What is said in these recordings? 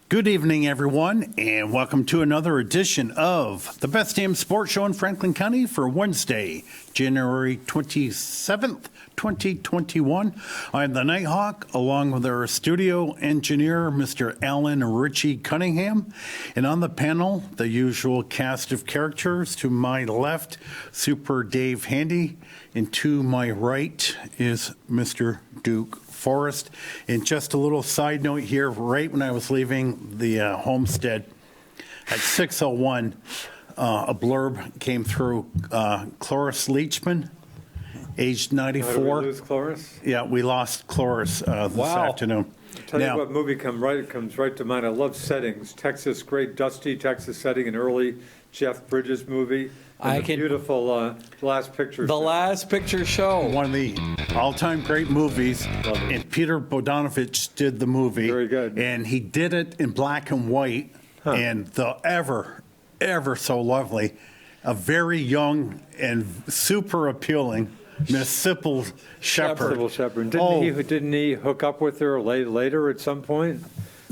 Good evening, everyone, and welcome to another edition of the Best Damn Sports Show in Franklin County for Wednesday, January 27th, 2021. I'm the Nighthawk, along with our studio engineer, Mr. Alan Ritchie Cunningham. And on the panel, the usual cast of characters. To my left, Super Dave Handy, and to my right is Mr. Duke Forest. And just a little side note here, right when I was leaving the homestead at 6:01, a blurb came through. Cloris Leachman, aged 94. Did we lose Cloris? Yeah, we lost Cloris this afternoon. Tell you what movie comes right to mind. I love settings. Texas, great dusty Texas setting, an early Jeff Bridges movie. Beautiful Last Picture The Show. Last Picture Show. One of the all-time great movies, and Peter Bogdanovich did the movie. Very good. And he did it in black and white, and the ever so lovely, a very young and super appealing Miss Sybil Shepherd. Sybil Shepherd. Didn't he hook up with her later at some point?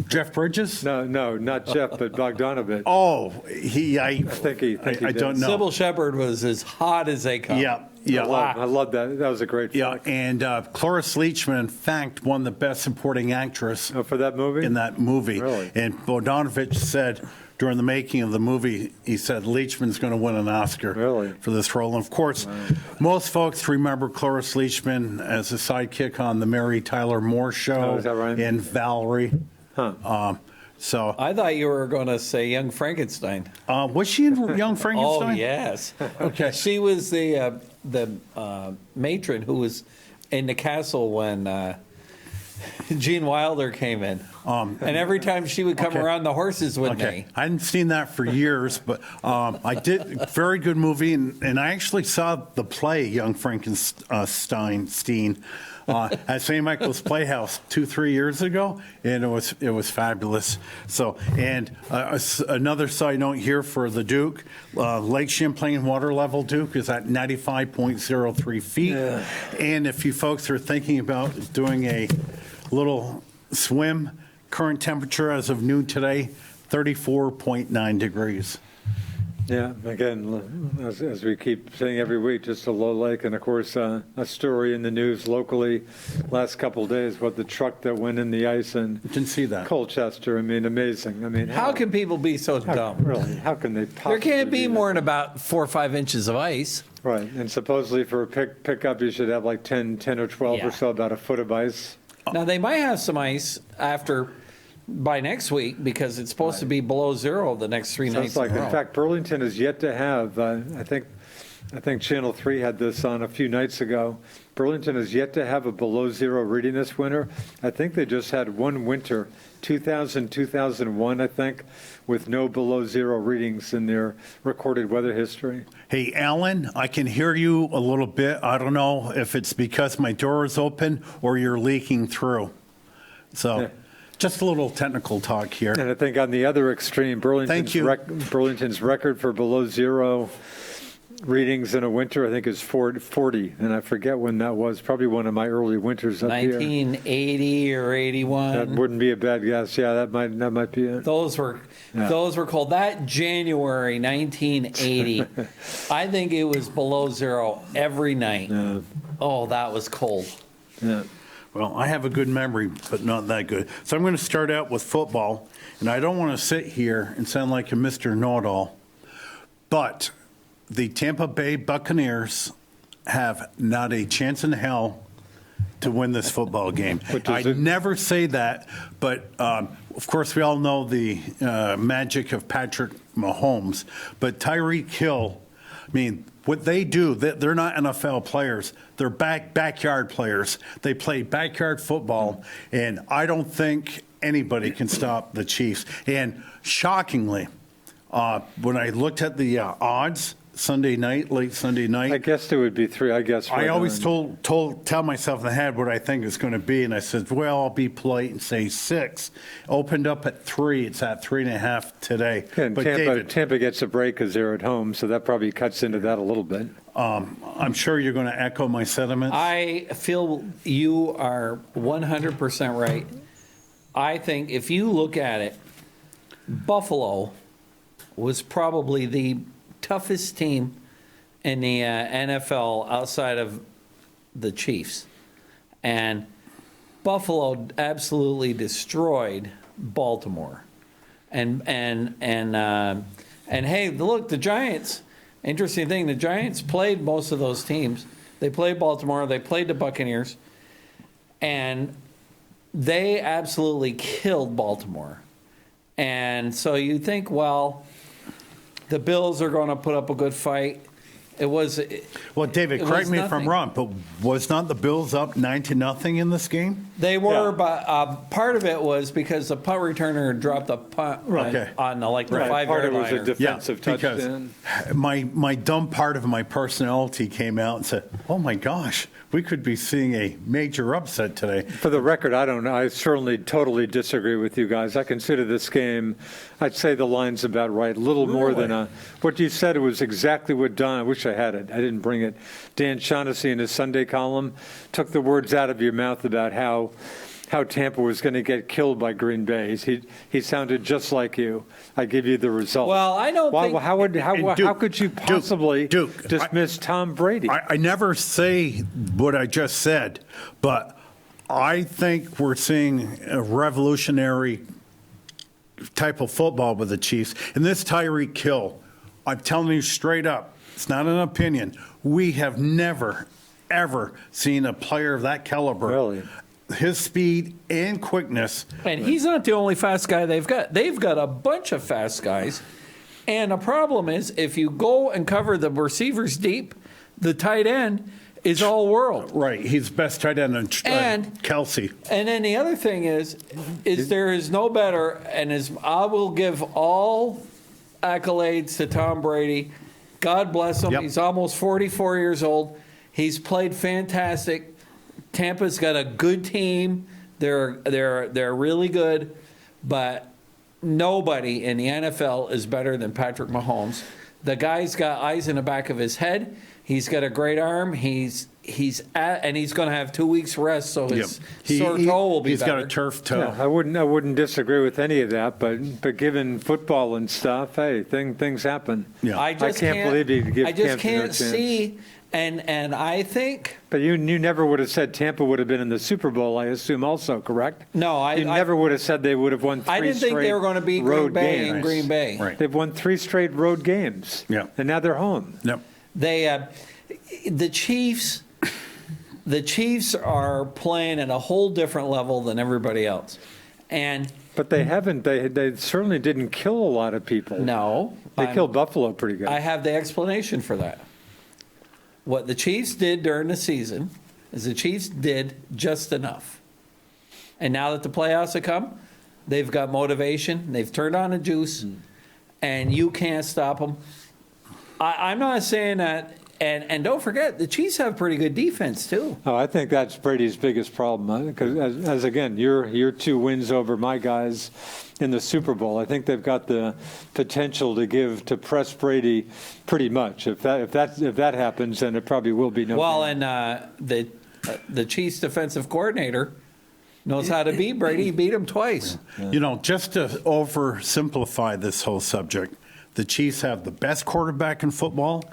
Jeff Bridges? No, not Jeff, but Bogdanovich. Oh, I think he I did. don't know. Sybil Shepherd was as hot as they come. Yeah. I love that. That was a great Yeah, flick. and Cloris Leachman, in fact, won the Best Supporting Actress For that movie? in that movie. Really? And Bogdanovich said during the making of the movie, he said Leachman's going to win an Oscar for this role. And of course, most folks remember Cloris Leachman as a sidekick on the Mary Tyler Moore Show Oh, is that right? and Valerie. So I thought you were going to say Young Frankenstein. was she in Young Oh, Frankenstein? yes. Okay. She was the matron who was in the castle when Gene Wilder came in. And every time she would come around, the horses would neigh. I hadn't seen that for years, but I did. Very good movie, and I actually saw the play Young Frankenstein at St. Michael's Playhouse 2-3 years ago, and it was fabulous. So, and another side note here for the Duke, Lake Champlain water level, Duke, is at 95.03 feet. Yeah. And if you folks are thinking about doing a little swim, current temperature as of noon today, 34.9 degrees. Yeah, again, as we keep saying every week, just a low lake. And of course, a story in the news locally last couple of days about the truck that went in the ice in Didn't see that. Colchester. I mean, amazing. I mean, How can people be so dumb? Really, how can they possibly There can't be do more that? than about 4 or 5 inches of ice. Right, and supposedly for a pickup, you should have like 10 or 12 Yeah. or so, about a foot of ice. Now, they might have some ice by next week because it's supposed to be below zero the next 3 nights Sounds like, in a row. in fact, Burlington is yet to have, I think Channel 3 had this on a few nights ago. Burlington is yet to have a below zero reading this winter. I think they just had one winter, 2000, 2001, I think, with no below zero readings in their recorded weather history. Hey, Alan, I can hear you a little bit. I don't know if it's because my door is open or you're leaking through. So Yeah. just a little technical talk here. And I think on the other extreme, Thank you. Burlington's record for below zero readings in a winter, I think, is 40. And I forget when that was. Probably one of my early winters up here. 1980 or 81. That wouldn't be a bad guess. Yeah, that might be it. Those were cold. That January 1980, I think it was below zero every night. Yeah. Oh, that was cold. Yeah. Well, I have a good memory, but not that good. So I'm going to start out with football, and I don't want to sit here and sound like a Mr. Know-it-all, but the Tampa Bay Buccaneers have not a chance in hell to win this football game. I never say that, but of course we all know the magic of Patrick Mahomes, but Tyreek Hill, I mean, what they do, they're not NFL players. They're backyard players. They play backyard football, and I don't think anybody can stop the Chiefs. And shockingly, when I looked at the odds late Sunday night, I guessed it would be 3. I guess. I right always on. tell myself in the head what I think it's going to be, and I said, well, I'll be polite and say 6. Opened up at 3. It's at 3.5 today. And But Tampa gets a break because they're at home, so that probably cuts into that a little bit. I'm sure you're going to echo my sentiments. I feel you are 100% right. I think if you look at it, Buffalo was probably the toughest team in the NFL outside of the Chiefs. And Buffalo absolutely destroyed Baltimore. And hey, look, the Giants, interesting thing, the Giants played most of those teams. They played Baltimore, they played the Buccaneers, and they absolutely killed Baltimore. And so you think, well, the Bills are going to put up a good fight. It was Well, David, it correct was me if I'm nothing. wrong, but was not the Bills up 9-0 in this game? They were, Yeah. but part of it was because the punt returner dropped a punt Okay. on the, like the Right, 5 part yard of it was a line. defensive because touchdown. my dumb part of my personality came out and said, "Oh my gosh, we could be seeing a major upset today." For the record, I don't know. I certainly totally disagree with you guys. I consider this game, I'd say the line's about right. A little more than what you said. It was exactly what Don, I wish I had it. I didn't bring it. Dan Shaughnessy in his Sunday column took the words out of your mouth about how Tampa was going to get killed by Green Bay. He sounded just like you. I give you the result. Well, I don't think- How could you possibly Duke, dismiss Tom Brady? I never say what I just said, but I think we're seeing a revolutionary type of football with the Chiefs. And this Tyreek Hill, I'm telling you straight up, it's not an opinion. We have never, ever seen a player of that caliber. Really? His speed and quickness. And he's not the only fast guy they've got. They've got a bunch of fast guys. And the problem is, if you go and cover the receivers deep, the tight end is all world. Right, he's best tight end on And- Kelsey. And then the other thing is there is no better, and I will give all accolades to Tom Brady. God bless him. Yep. He's almost 44 years old. He's played fantastic. Tampa's got a good team. They're really good, but nobody in the NFL is better than Patrick Mahomes. The guy's got eyes in the back of his head. He's got a great arm. And he's going to have 2 weeks rest, so his sore toe will be He's better. got a turf toe. Yeah, I wouldn't disagree with any of that, but given football and stuff, hey, things happen. Yeah. I just can't believe you give I just Tampa no can't chance. see, and I think But you never would have said Tampa would have been in the Super Bowl, I assume, also, correct? No, You never would have said they would have won three I didn't think they were going to beat Green road Bay games. in Green Bay. Right. They've won 3 straight road games. Yeah. And now they're home. Yep. The Chiefs are playing at a whole different level than everybody else, and But they haven't. They certainly didn't kill a lot of people. no, They killed Buffalo pretty good. I have the explanation for that. What the Chiefs did during the season is the Chiefs did just enough. And now that the playoffs have come, they've got motivation, they've turned on the juice, and you can't stop them. I'm not saying that, and don't forget, the Chiefs have pretty good defense too. Oh, I think that's Brady's biggest problem. Because as again, your 2 wins over my guys in the Super Bowl, I think they've got the potential to press Brady pretty much. If that happens, then it probably will be no. Well, game. and the Chiefs defensive coordinator knows how to beat Brady. He beat him twice. You know, just to oversimplify this whole subject, the Chiefs have the best quarterback in football.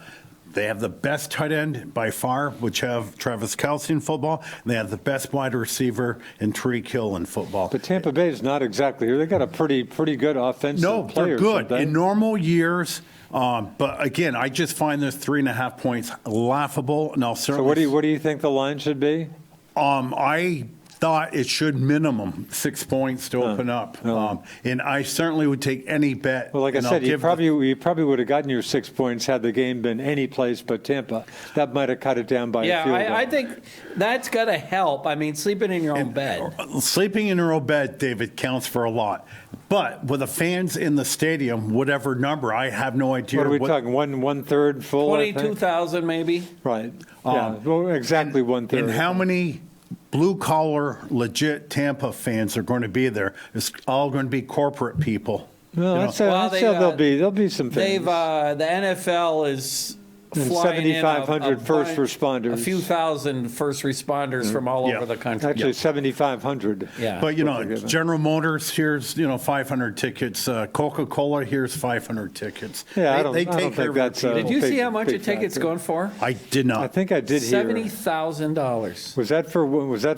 They have the best tight end by far, which have Travis Kelce in football. And they have the best wide receiver in Tyreek Hill in football. But Tampa Bay is not exactly here. They got a pretty good offensive No, players. they're don't good they? in normal years. But again, I just find this 3.5 points laughable. And I'll So certainly. what do you think the line should be? I thought it should minimum 6 points to open up. really? And I certainly would take any bet. Well, like I and I'll said, you give the- probably would have gotten your 6 points had the game been any place but Tampa. That might have cut it down by a Yeah, field goal. I think that's got to help. I mean, sleeping in your own bed. Sleeping in your own bed, David, counts for a lot. But with the fans in the stadium, whatever number, I have no idea. What are we talking? One third full. I think? 22,000 maybe. Right. Yeah. Well, exactly 1/3. And how many blue-collar, legit Tampa fans are going to be there? It's all going to be corporate people. No, You know, I'd say Well, there'll be some They've fans. the NFL is And flying in 7,500 first responders. a few thousand first responders from all Yeah. over the country. Actually, 7,500. Yeah. But, you know, What they're giving. General Motors, here's, 500 tickets. Coca-Cola, here's 500 tickets. Yeah, I They don't take think care of that's, repeating. Did you see big- how much a big ticket's factor. going for? I did not. I think I did hear. $70,000. Was that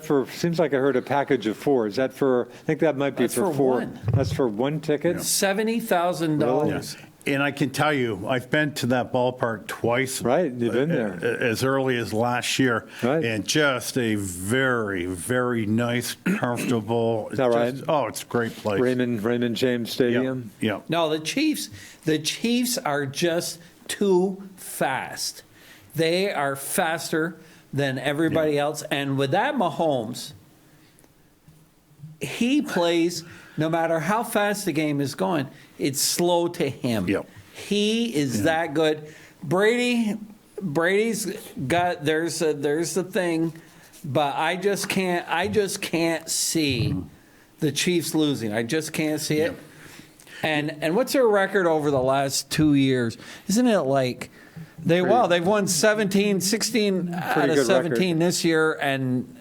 for, seems like I heard a package of four. Is that for, I think that might be That's for for four. one. That's for one ticket? $70,000. And I can tell you, I've been to that ballpark twice. Right, you've been there. As early as last year. Right. And just a very, very nice, comfortable. Is that right? Oh, it's a great place. Raymond James Yeah, Stadium? yeah. No, the Chiefs are just too fast. They are faster than everybody else. And with that Mahomes, he plays, no matter how fast the game is going, it's slow to him. Yep. He is that good. Brady's got, there's the thing, but I just can't see the Chiefs losing. I just can't see it. And what's their record over the last 2 years? Isn't it like they've won 16 out of good 17 this year, and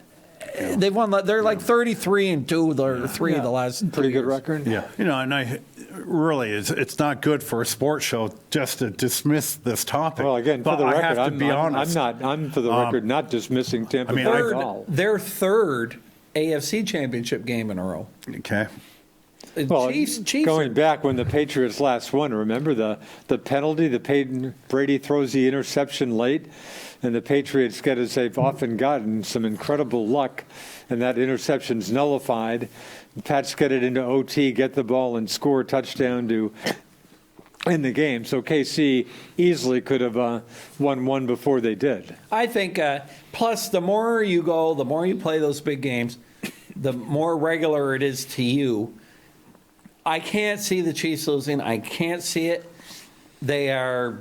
they've won. They're like 33-2 or three of the last 2 Pretty good years. record? Yeah, and I really, it's not good for a sports show just to dismiss this topic. Well, again, for But the I record, have to be honest. I'm for the record not dismissing Tampa Bay at all. Their third AFC Championship game in a row. Okay. Well, Chiefs going are- back when the Patriots last won, remember the penalty, Brady throws the interception late, and the Patriots get, as they've often gotten, some incredible luck, and that interception's nullified. The Pats get it into OT, get the ball, and score a touchdown to end the game. So KC easily could have won one before they did. I think, plus, the more you go, the more you play those big games, the more regular it is to you. I can't see the Chiefs losing. I can't see it. They are,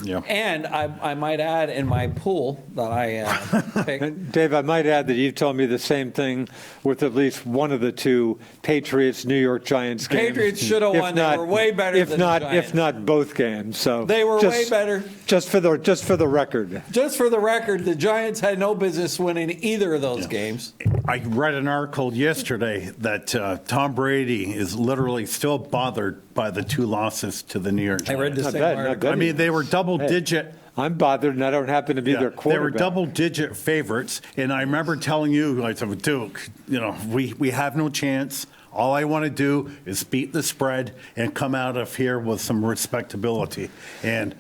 Yeah. and I might add in my pool that I picked. And Dave, I might add that you've told me the same thing with at least one of the two Patriots-New York Giants games. Patriots should have If won. not- They were way better if than not, the Giants. If not both games, so. They were way better. Just for the record. Just for the record, the Giants had no business winning either of those games. I read an article yesterday that Tom Brady is literally still bothered by the two losses to the New York I Giants. read the Not same bad, not article. I mean, they were double-digit. I'm bothered, and I don't happen to be their They quarterback. were double-digit favorites, and I remember telling you, I said, Duke, we have no chance. All I want to do is beat the spread and come out of here with some respectability. And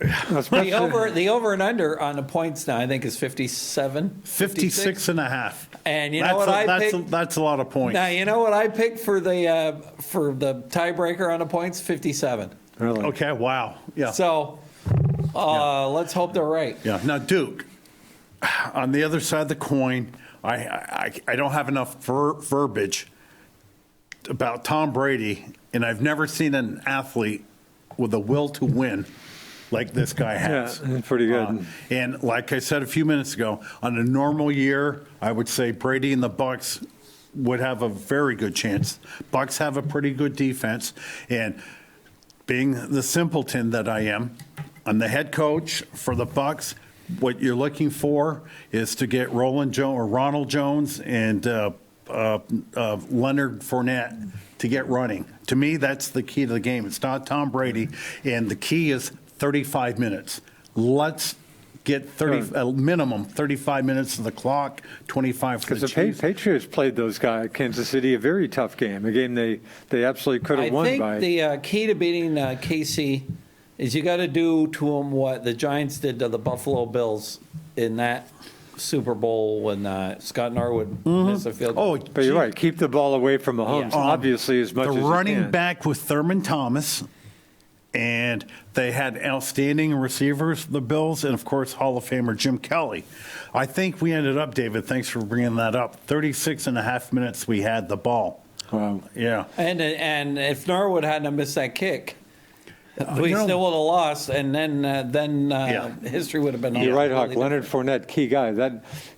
The over and under on the points now, I think, is 57. 56 and a half. And you know what I picked? That's a lot of points. Now, you know what I picked for the tiebreaker on the points? 57. Really. Okay, wow. Yeah. So let's hope they're right. Yeah. Now, Duke, on the other side of the coin, I don't have enough verbiage about Tom Brady, and I've never seen an athlete with a will to win like this guy has. Yeah, pretty good. And like I said a few minutes ago, on a normal year, I would say Brady and the Bucks would have a very good chance. Bucks have a pretty good defense, and being the simpleton that I am, I'm the head coach for the Bucks. What you're looking for is to get Ronald Jones and Leonard Fournette to get running. To me, that's the key to the game. It's not Tom Brady, and the key is 35 minutes. Let's get minimum 35 minutes of the clock, 25 for Because the the Chiefs. Patriots played those guys, Kansas City, a very tough game, a game they absolutely could I have won think by. the key to beating KC is you got to do to them what the Giants did to the Buffalo Bills in that Super Bowl when Scott Norwood missed a field goal. Oh, But you're right, keep the ball away from Mahomes, Yeah. obviously, as much the as you running can. back with Thurman Thomas, and they had outstanding receivers, the Bills, and of course Hall of Famer Jim Kelly. I think we ended up, David, thanks for bringing that up, 36 and a half minutes we had the ball. Wow. Yeah. And if Norwood hadn't have missed that kick, We You know- still would have lost, and then Yeah. history would have been. You're right, Hawk. completely Leonard Fournette, key guy.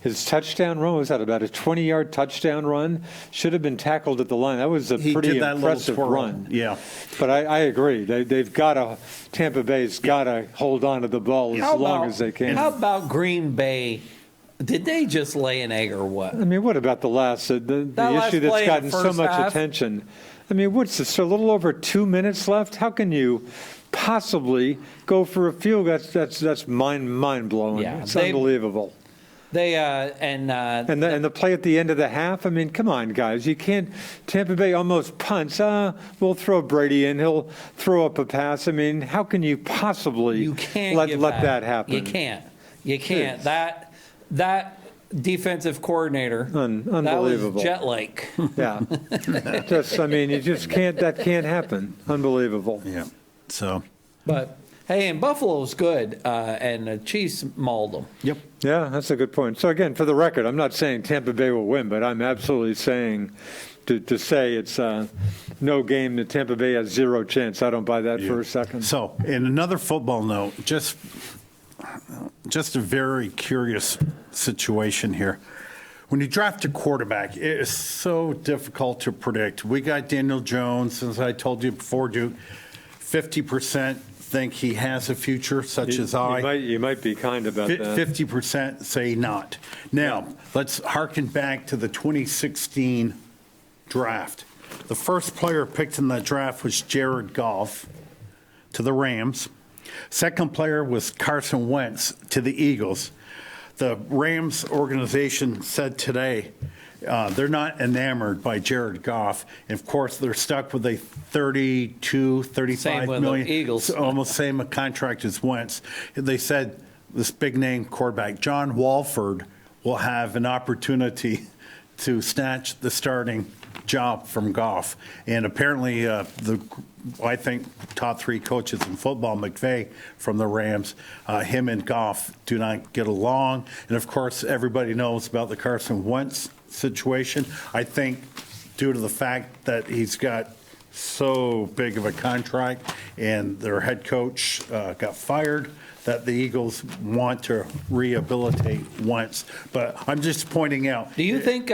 His touchdown run was that about a 20-yard touchdown run. Should have been tackled at the line. That was a He pretty did that little impressive twirl. run. Yeah. But I agree. They've got to. Tampa Bay's got to hold on to the ball as long as they can. How about Green Bay? Did they just lay an egg or what? I mean, what about the last That last issue play that's in the gotten so first much half? attention? I mean, what's this? A little over 2 minutes left. How can you possibly go for a field? That's mind blowing. Yeah, It's they- unbelievable. They And the play at the end of the half. I mean, come on, guys. You can't. Tampa Bay almost punts. We'll throw Brady in. He'll throw up a pass. I mean, how can you possibly you can't let give that happen? You can't. You can't. That defensive coordinator. Unbelievable. That was jet like. Yeah. I mean, you just can't. That can't happen. Unbelievable. Yeah. So, But hey, and Buffalo's good, and the Chiefs mauled them. yep. Yeah, that's a good point. So again, for the record, I'm not saying Tampa Bay will win, but I'm absolutely saying to say it's no game that Tampa Bay has zero chance. I don't buy that for a second. So, in another football note, just a very curious situation here. When you draft a quarterback, it is so difficult to predict. We got Daniel Jones, as I told you before, Duke. 50% think he has a future, such as I. You might be kind about that. 50% say not. Now, let's harken back to the 2016 draft. The first player picked in that draft was Jared Goff to the Rams. Second player was Carson Wentz to the Eagles. The Rams organization said today they're not enamored by Jared Goff. And of course, they're stuck with a 32, 35 Same with million, the Eagles. almost same contract as Wentz. They said this big name quarterback, John Walford, will have an opportunity to snatch the starting job from Goff. And apparently, I think top three coaches in football, McVay from the Rams, him and Goff do not get along. And of course, everybody knows about the Carson Wentz situation. I think due to the fact that he's got so big of a contract and their head coach got fired, that the Eagles want to rehabilitate Wentz. But I'm just pointing out. Do you think?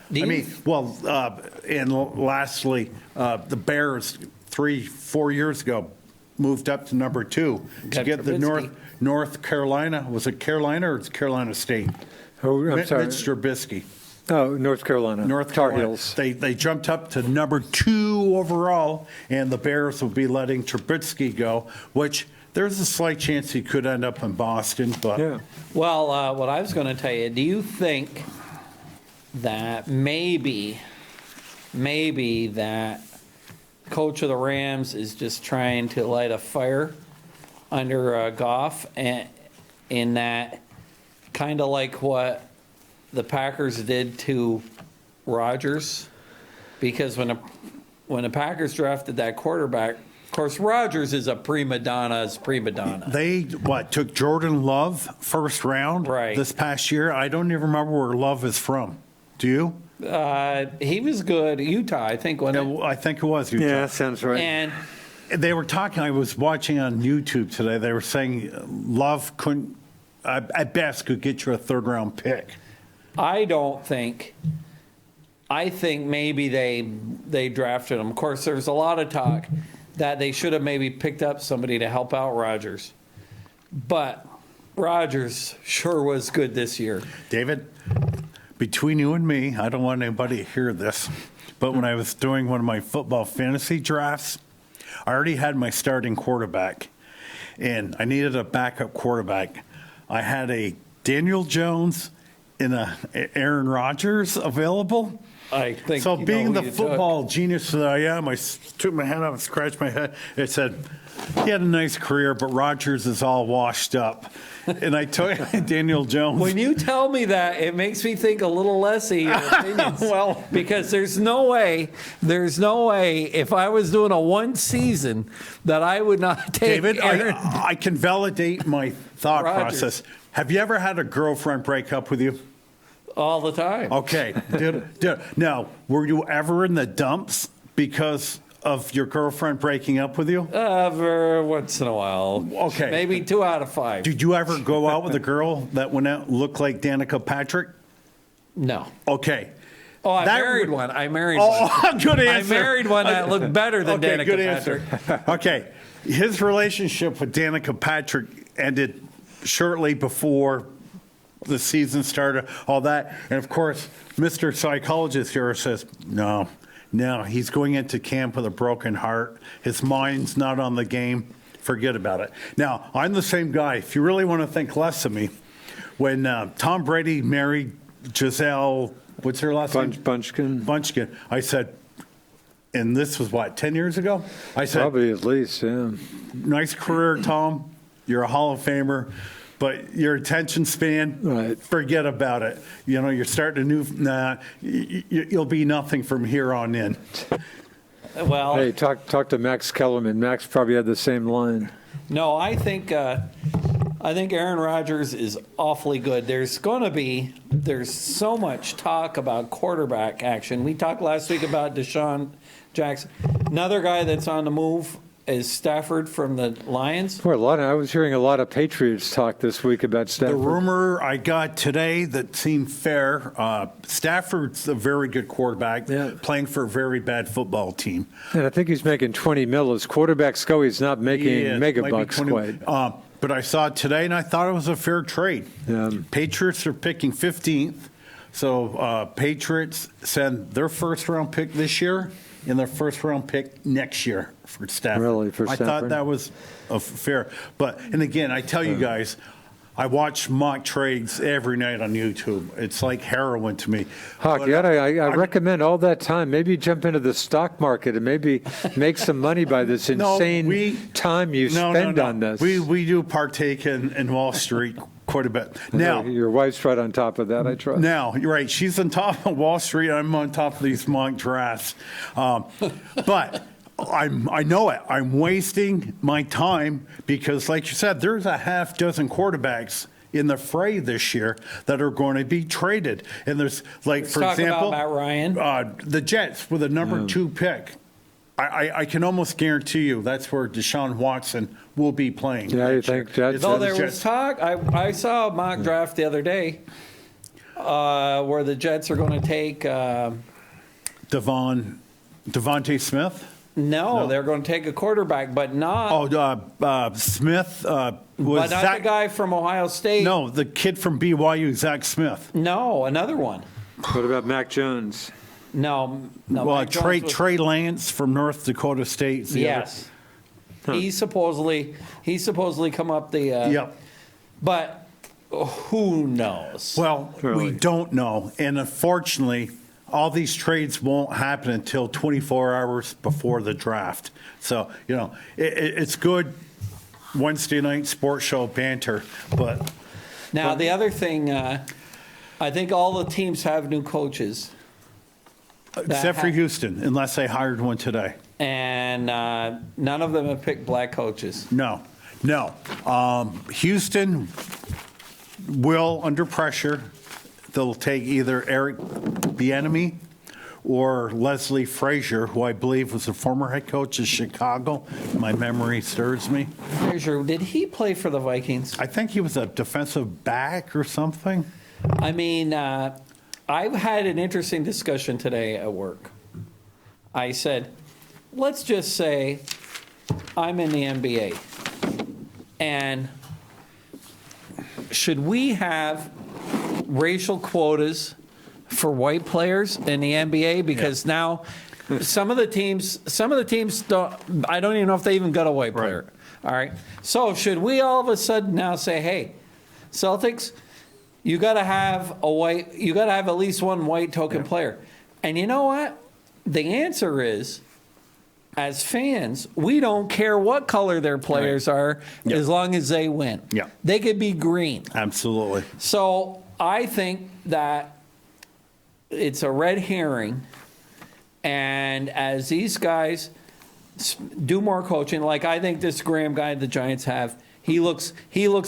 And lastly, the Bears 3-4 years ago moved up to number 2 to Got get the Trubisky. North Carolina. Was it Carolina or it's Carolina State? Oh, I'm sorry. Mitch Trubisky. Oh, North Carolina. North Tar Carolina. Heels. They jumped up to number 2 overall, and the Bears will be letting Trubisky go, which there's a slight chance he could end up in Boston. But Yeah. Well, what I was going to tell you, do you think that maybe that coach of the Rams is just trying to light a fire under Goff, and in that kind of like what the Packers did to Rodgers? Because when the Packers drafted that quarterback, of course, Rodgers is a prima donna. They took Jordan Love first round Right. this past year. I don't even remember where Love is from. Do you? He was good. Utah, I think, wasn't I think it was Utah. Yeah, that sounds right. it? And They were talking, I was watching on YouTube today, they were saying Love couldn't, at best, could get you a third-round pick. I think maybe they drafted him. Of course, there's a lot of talk that they should have maybe picked up somebody to help out Rodgers. But Rodgers sure was good this year. David, between you and me, I don't want anybody to hear this, but when I was doing one of my football fantasy drafts, I already had my starting quarterback, and I needed a backup quarterback. I had a Daniel Jones and a Aaron Rodgers available. I think So you know being who the you took. football genius that I am, I took my hand up and scratched my head. It said, he had a nice career, but Rodgers is all washed up. And I took Daniel Jones. When you tell me that, it makes me think a little less of your opinions. Well- because there's no way if I was doing a one season that I would not take David, Aaron. I can validate my thought Rodgers. process. Have you ever had a girlfriend break up with you? all the time. Okay. Now, were you ever in the dumps because of your girlfriend breaking up with you? Every once in a while. Okay. Maybe 2 out of 5. Did you ever go out with a girl that went out looked like Danica Patrick? No. Okay. Oh, I That married would- one. I married one. Oh, good answer. I married one that looked better than Okay, Danica good Patrick. answer. Okay. His relationship with Danica Patrick ended shortly before the season started, all that. And of course, Mr. Psychologist here says, no, he's going into camp with a broken heart. His mind's not on the game. Forget about it. Now, I'm the same guy. If you really want to think less of me, when Tom Brady married Giselle, what's her last name? Bunchkin. I said, and this was what, 10 years ago? I said, Probably at least, yeah. nice career, Tom. You're a Hall of Famer, but your attention span, Right. forget about it. You know, you're starting a new, you'll be nothing from here on in. Well, Hey, talk to Max Kellerman. Max probably had the same line. no, I think Aaron Rodgers is awfully good. There's so much talk about quarterback action. We talked last week about Deshaun Jackson. Another guy that's on the move is Stafford from the Lions. Boy, I was hearing a lot of Patriots talk this week about The Stafford. rumor I got today that seemed fair, Stafford's a very good quarterback, Yeah. playing for a very bad football team. And I think he's making 20 mil. As quarterbacks go, he's not making Yeah, mega might be bucks 20. quite. But I saw it today, and I thought it was a fair trade. Yeah. Patriots are picking 15th, so Patriots send their first-round pick this year and their first-round pick next year for Stafford. Really, for I thought Stafford? that was fair. But, and again, I tell you guys, I watch mock trades every night on YouTube. It's like heroin to me. Hawk, But I recommend all that time. Maybe jump into the stock market and maybe make some money by this No, insane time you spend on this. We do partake in Wall Street quite a bit. Now, Your wife's right on top of that, I trust. Now, you're right. She's on top of Wall Street. I'm on top of these mock drafts. But I know it. I'm wasting my time because, like you said, there's a half dozen quarterbacks in the fray this year that are going to be traded. And there's, like, Let's for talk example, about Matt Ryan. The Jets with a number 2 pick. I can almost guarantee you that's where Deshaun Watson will be playing. Yeah, you next year. think Jets? It's Though the there was Jets. talk, I saw a mock draft the other day where the Jets are going to take. Devontae Smith? No, they're going to take a quarterback, but not. Smith was but not Zach. the guy from Ohio State. No, the kid from BYU, Zach Smith. No, another one. What about Mac Jones? No. Well, Mac Jones was- Trey Lance from North Dakota State. is the Yes. He supposedly come up the. other. Yep. But who knows? Well, Really? we don't know, and unfortunately, all these trades won't happen until 24 hours before the draft. So it's good Wednesday night sports show banter, but Now the other thing, I think all the teams have new coaches. except for Houston, unless they hired one today. And none of them have picked black coaches. No. Houston will, under pressure, they'll take either Eric Bieniemy or Leslie Frazier, who I believe was the former head coach of Chicago. My memory serves me. Frazier, did he play for the Vikings? I think he was a defensive back or something. I mean, I've had an interesting discussion today at work. I said, let's just say I'm in the NBA, and should we have racial quotas for white players in the NBA? Because now some of the teams don't, I don't even know if they even got a white player. All right. So should we all of a sudden now say, hey, Celtics, you got to have at least one white token player. And you know what? The answer is, as fans, we don't care what color their players are Yeah. as long as they win. Yeah. They could be green. Absolutely. So I think that it's a red herring. And as these guys do more coaching, like I think this Graham guy the Giants have, he looks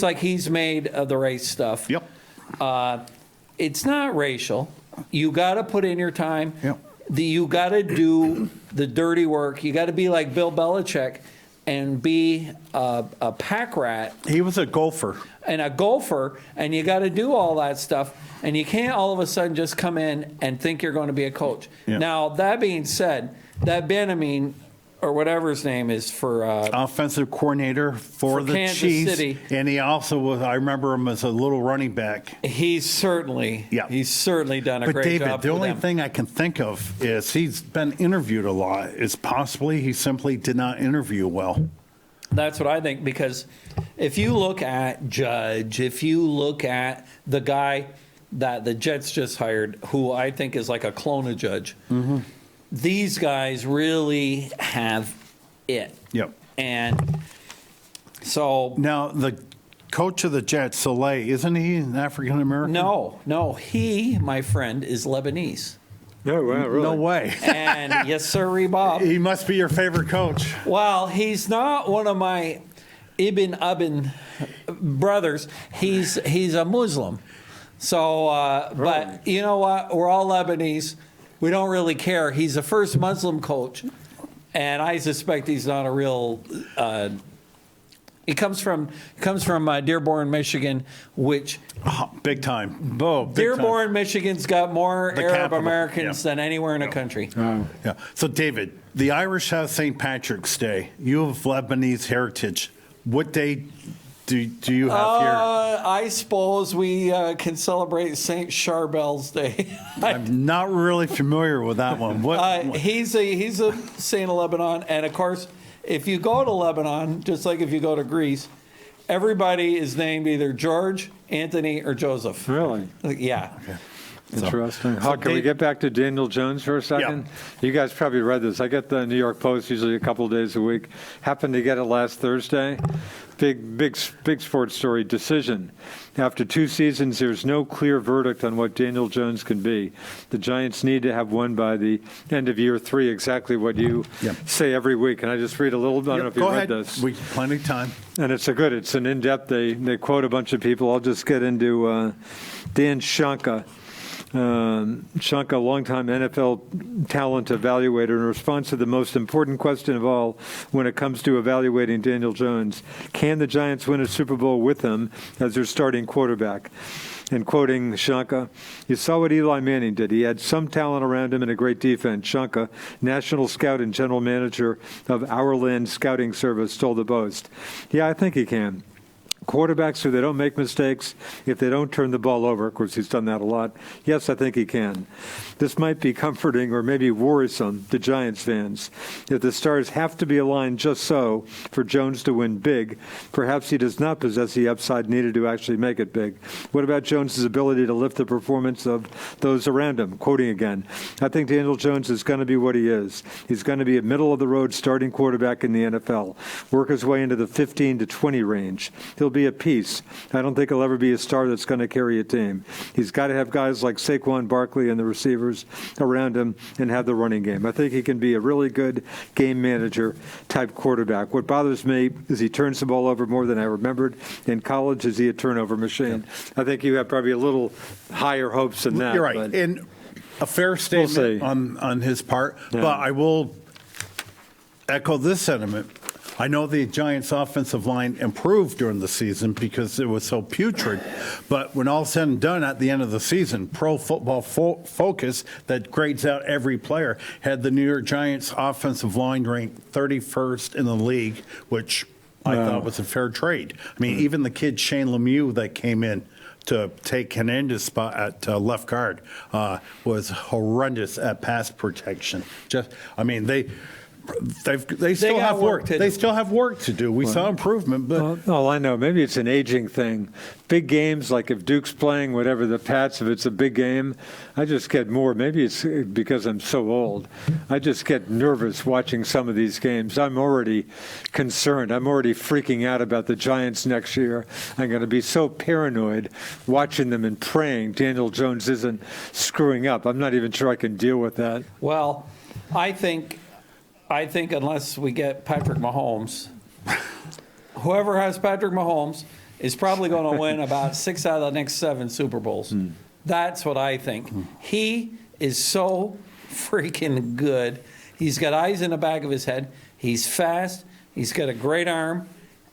like he's made of the right stuff. Yep. It's not racial. You got to put in your time. Yep. You got to do the dirty work. You got to be like Bill Belichick and be a pack rat He was a golfer. and a golfer, and you got to do all that stuff. And you can't all of a sudden just come in and think you're going to be a coach. Yeah. Now, that being said, that Benjamin, or whatever his name is for Offensive coordinator for the Kansas Chiefs. City. And he also was, I remember him as a little running back. he's certainly done a But great David, job. the for only them. thing I can think of is he's been interviewed a lot. Is possibly he simply did not interview well. That's what I think, because if you look at Judge, if you look at the guy that the Jets just hired, who I think is like a clone of Judge, these guys really have it. Yep. And so, Now the coach of the Jets, Soleil, isn't he an African American? no, he, my friend, is Lebanese. No, wow, really? No way. And yes, sir, Bob. He must be your favorite coach. Well, he's not one of my Ibn Abin brothers. He's a Muslim. So, but you know what? We're all Lebanese. We don't really care. He's the first Muslim coach, and I suspect he's not a real. He comes from Dearborn, Michigan, which Oh, big time. Oh, big Dearborn, time. Michigan's got more The Arab capital, Americans yeah. than anywhere in the country. Yeah. So, David, the Irish have St. Patrick's Day. You have Lebanese heritage. What day do you have here? I suppose we can celebrate Saint Charbel's Day. I'm not really familiar with that one. What? He's a Saint of Lebanon, and of course, if you go to Lebanon, just like if you go to Greece, everybody is named either George, Anthony, or Joseph. Really? Yeah. Interesting. Can we get back to Daniel Jones for a second? You guys probably read this. I get the New York Post usually a couple of days a week. Happened to get it last Thursday. Big sports story. Decision. After 2 seasons, there's no clear verdict on what Daniel Jones can be. The Giants need to have one by the end of year 3, exactly what you say every week. And I just read a little bit. I don't know if you Go read ahead. this. We plenty of time. And it's it's an in-depth, they quote a bunch of people. I'll just get into Dan Shanka. Shanka, longtime NFL talent evaluator, in response to the most important question of all when it comes to evaluating Daniel Jones: can the Giants win a Super Bowl with him as their starting quarterback? And quoting Shanka, you saw what Eli Manning did. He had some talent around him and a great defense. Shanka, national scout and general manager of Our Land Scouting Service, told the Post. Yeah, I think he can. Quarterbacks, if they don't make mistakes, if they don't turn the ball over, of course he's done that a lot, yes, I think he can. This might be comforting or maybe worrisome to Giants fans. If the stars have to be aligned just so for Jones to win big, perhaps he does not possess the upside needed to actually make it big. What about Jones' ability to lift the performance of those around him? Quoting again, I think Daniel Jones is going to be what he is. He's going to be a middle-of-the-road starting quarterback in the NFL, work his way into the 15 to 20 range. He'll be a piece. I don't think he'll ever be a star that's going to carry a team. He's got to have guys like Saquon Barkley and the receivers around him and have the running game. I think he can be a really good game manager type quarterback. What bothers me is he turns the ball over more than I remembered. In college, is he a turnover machine? I think you have probably a little higher hopes than that. You're right. but- And a fair statement see. on his part. Yeah. But I will echo this sentiment. I know the Giants' offensive line improved during the season because it was so putrid. But when all said and done at the end of the season, Pro Football Focus, that grades out every player, had the New York Giants' offensive line ranked 31st in the league, which I thought was a fair trade. I mean, even the kid Shane Lemieux that came in to take Hernandez's spot at left guard was horrendous at pass protection. They still got have work work. to They do. still have work to do. We saw improvement, but Well, I know. Maybe it's an aging thing. Big games, like if Duke's playing, whatever, the Pats, if it's a big game, I just get more. Maybe it's because I'm so old. I just get nervous watching some of these games. I'm already concerned. I'm already freaking out about the Giants next year. I'm going to be so paranoid watching them and praying Daniel Jones isn't screwing up. I'm not even sure I can deal with that. Well, I think unless we get Patrick Mahomes, whoever has Patrick Mahomes is probably going to win about 6 out of the next 7 Super Bowls. That's what I think. He is so freaking good. He's got eyes in the back of his head. He's fast. He's got a great arm,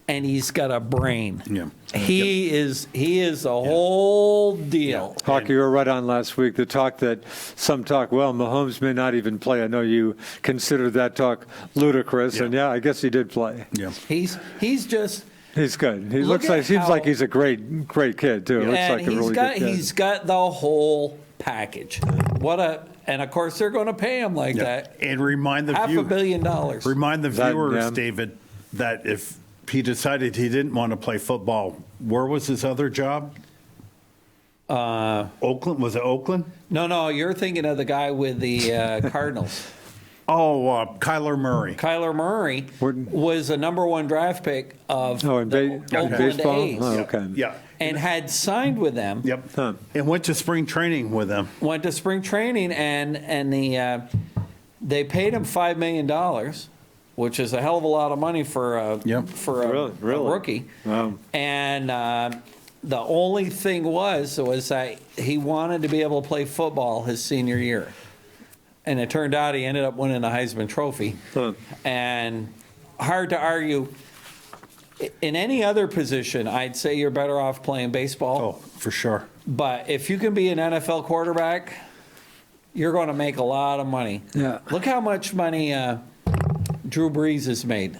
and he's got a brain. Yeah. He is the whole deal. Hawk, you were right on last week. The talk that some talk, well, Mahomes may not even play. I know you considered that talk ludicrous, and I guess he did play. Yeah. He's just. He's good. He Look looks like at seems how- like he's a great kid too. Looks And like a really good kid. he's got the whole package. And of course they're going to pay him like that. And remind the $500 million. Remind the That- viewers, yeah. David, that if he decided he didn't want to play football, where was his other job? Oakland? Was it Oakland? No, you're thinking of the guy with the Cardinals. Oh, Kyler Murray. Kyler Murray was a number one draft pick of in Oakland baseball. A's, Oh, okay. Yeah. and had signed with them. Yep. Huh. And went to spring training with them. Went to spring training, and they paid him $5 million, which is a hell of a lot of money for a Really? rookie. Wow. And the only thing was that he wanted to be able to play football his senior year. And it turned out he ended up winning the Heisman Trophy. Huh. And hard to argue. In any other position, I'd say you're better off playing baseball. Oh, for sure. But if you can be an NFL quarterback, you're going to make a lot of money. Yeah. Look how much money Drew Brees has made.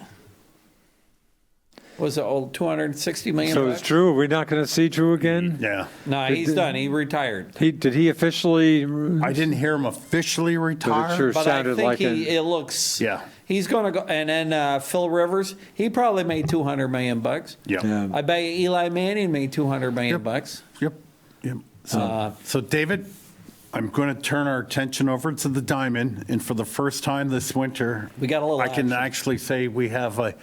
Was it 260 million? So bucks? it's Drew. Are we not going to see Drew again? Yeah. No, he's done. He retired. Did he officially? I didn't hear him officially retire. sure But I sounded think like it looks. Yeah. He's going to go. And then Phil Rivers, he probably made 200 million bucks. Yeah. Yeah. I bet you Eli Manning made 200 million bucks. Yep. So, David, I'm going to turn our attention over to the diamond, and for the first time this winter, We got a little I can action. actually say we have a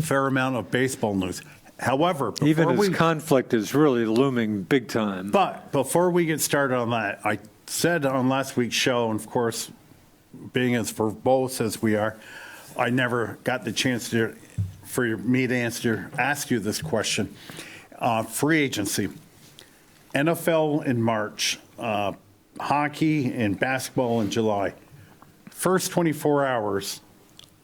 fair amount of baseball news. However, Even his conflict is really looming big time. But before we get started on that, I said on last week's show, and of course, being as verbose as we are, I never got the chance for me to ask you this question. Free agency, NFL in March, hockey and basketball in July. First 24 hours,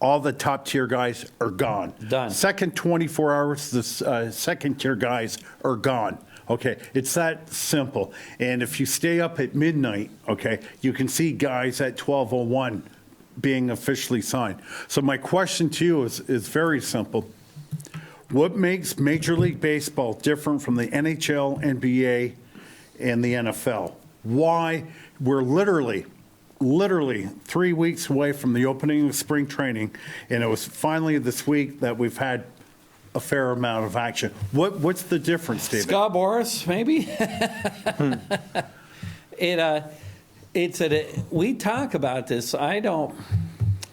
all the top tier guys are gone. Done. Second 24 hours, the second tier guys are gone. Okay, it's that simple. And if you stay up at midnight, okay, you can see guys at 12:01 being officially signed. So my question to you is very simple. What makes Major League Baseball different from the NHL, NBA, and the NFL? Why we're literally 3 weeks away from the opening of spring training, and it was finally this week that we've had a fair amount of action. What's the difference, David? Scott Boras, maybe. We talk about this. I don't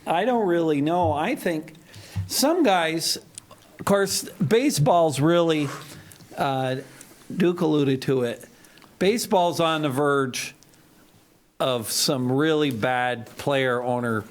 really know. I think some guys, of course, baseball's really. Duke alluded to it. Baseball's on the verge of some really bad player-owner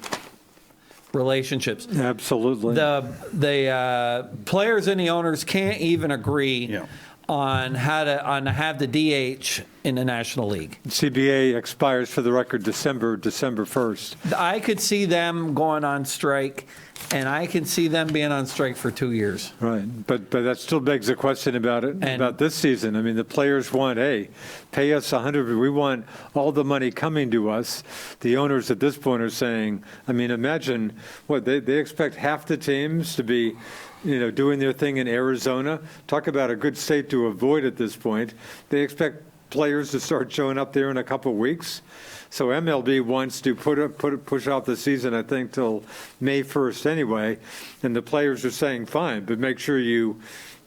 relationships. Absolutely. The players and the owners can't even agree Yeah. on how to have the DH in the National League. CBA expires, for the record, December 1st. I could see them going on strike, and I can see them being on strike for 2 years. Right, but that still begs a question about this season. I mean, the players want, hey, pay us 100. We want all the money coming to us. The owners at this point are saying, I mean, imagine what they expect half the teams to be, doing their thing in Arizona. Talk about a good state to avoid at this point. They expect players to start showing up there in a couple of weeks. So MLB wants to push off the season, I think, till May 1st anyway. And the players are saying, fine, but make sure you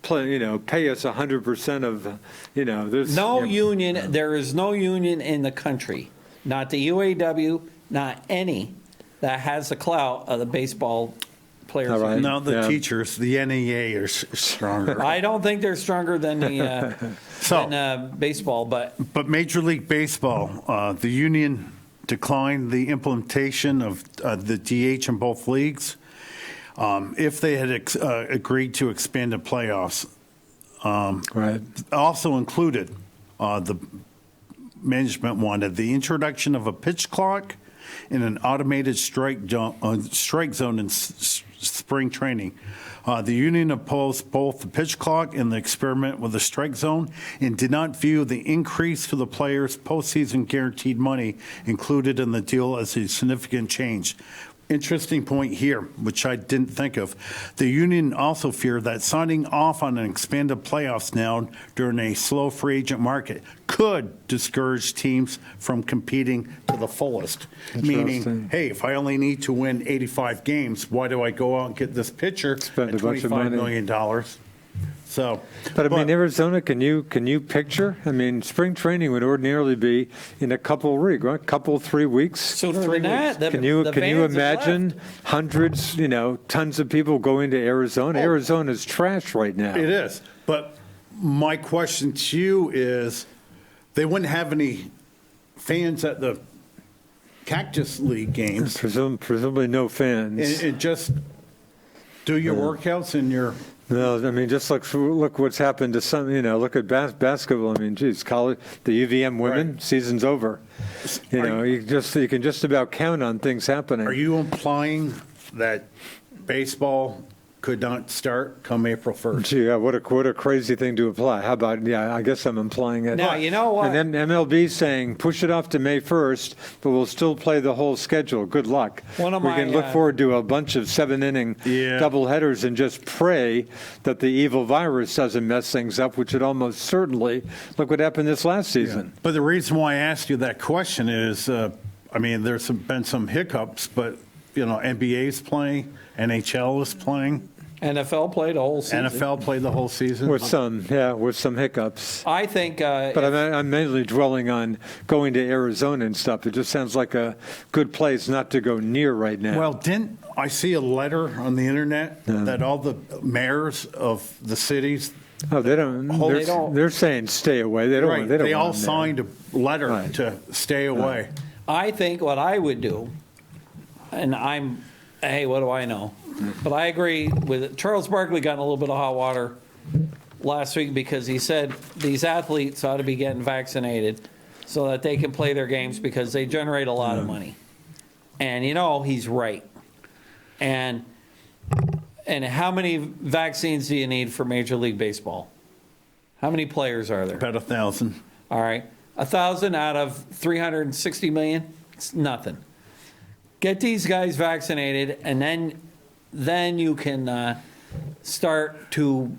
pay us 100% of, there's No union. There is no union in the country, not the UAW, not any, that has the clout of the baseball players. All right. union. Now the Yeah. teachers, the NEA, are stronger. I don't think they're stronger than the baseball, but But Major League Baseball, the union declined the implementation of the DH in both leagues. If they had agreed to expanded playoffs, right. also included the management wanted the introduction of a pitch clock in an automated strike zone in spring training. The union opposed both the pitch clock and the experiment with the strike zone and did not view the increase to the players' postseason guaranteed money included in the deal as a significant change. Interesting point here, which I didn't think of. The union also feared that signing off on an expanded playoffs now during a slow free agent market could discourage teams from competing to the fullest. Meaning, hey, if I only need to win 85 games, why do I go out and get this pitcher Spend at a bunch of money. $25 million? So, But I mean, Arizona, can you picture? I mean, spring training would ordinarily be in a couple weeks, right? Couple 3 weeks. Sooner than that. Can you imagine hundreds, tons of people going to Arizona? Arizona's trash right now. it is. But my question to you is, they wouldn't have any fans at the Cactus League games. Presumably no fans. And just do your workouts and your. No, I mean, just look what's happened to some, look at basketball. I mean, geez, college, the UVM women, Right. season's over. You can just about count on things happening. Are you implying that baseball could not start come April 1st? Gee, yeah, what a crazy thing to apply. How about, I guess I'm implying it. Now, you know what? And then MLB saying, push it off to May 1st, but we'll still play the whole schedule. Good luck. We can look forward to a bunch of 7-inning doubleheaders and just pray that the evil virus doesn't mess things up, which it almost certainly. Look what happened this last season. But the reason why I asked you that question is, there's been some hiccups, but, NBA's playing, NHL is playing. NFL played a whole season. NFL played the whole season. With some hiccups. I think. But I'm mainly dwelling on going to Arizona and stuff. It just sounds like a good place not to go near right now. Well, didn't I see a letter on the internet that all the mayors of the cities, Oh, they don't. They're saying stay away. They don't. right, They don't they all want them signed a letter Right. to stay away. I think what I would do, and hey, what do I know? But I agree with Charles Barkley got in a little bit of hot water last week because he said these athletes ought to be getting vaccinated so that they can play their games because they generate a lot of money. And he's right. And how many vaccines do you need for Major League Baseball? How many players are there? About 1,000. All right. 1,000 out of 360 million? It's nothing. Get these guys vaccinated, and then you can start to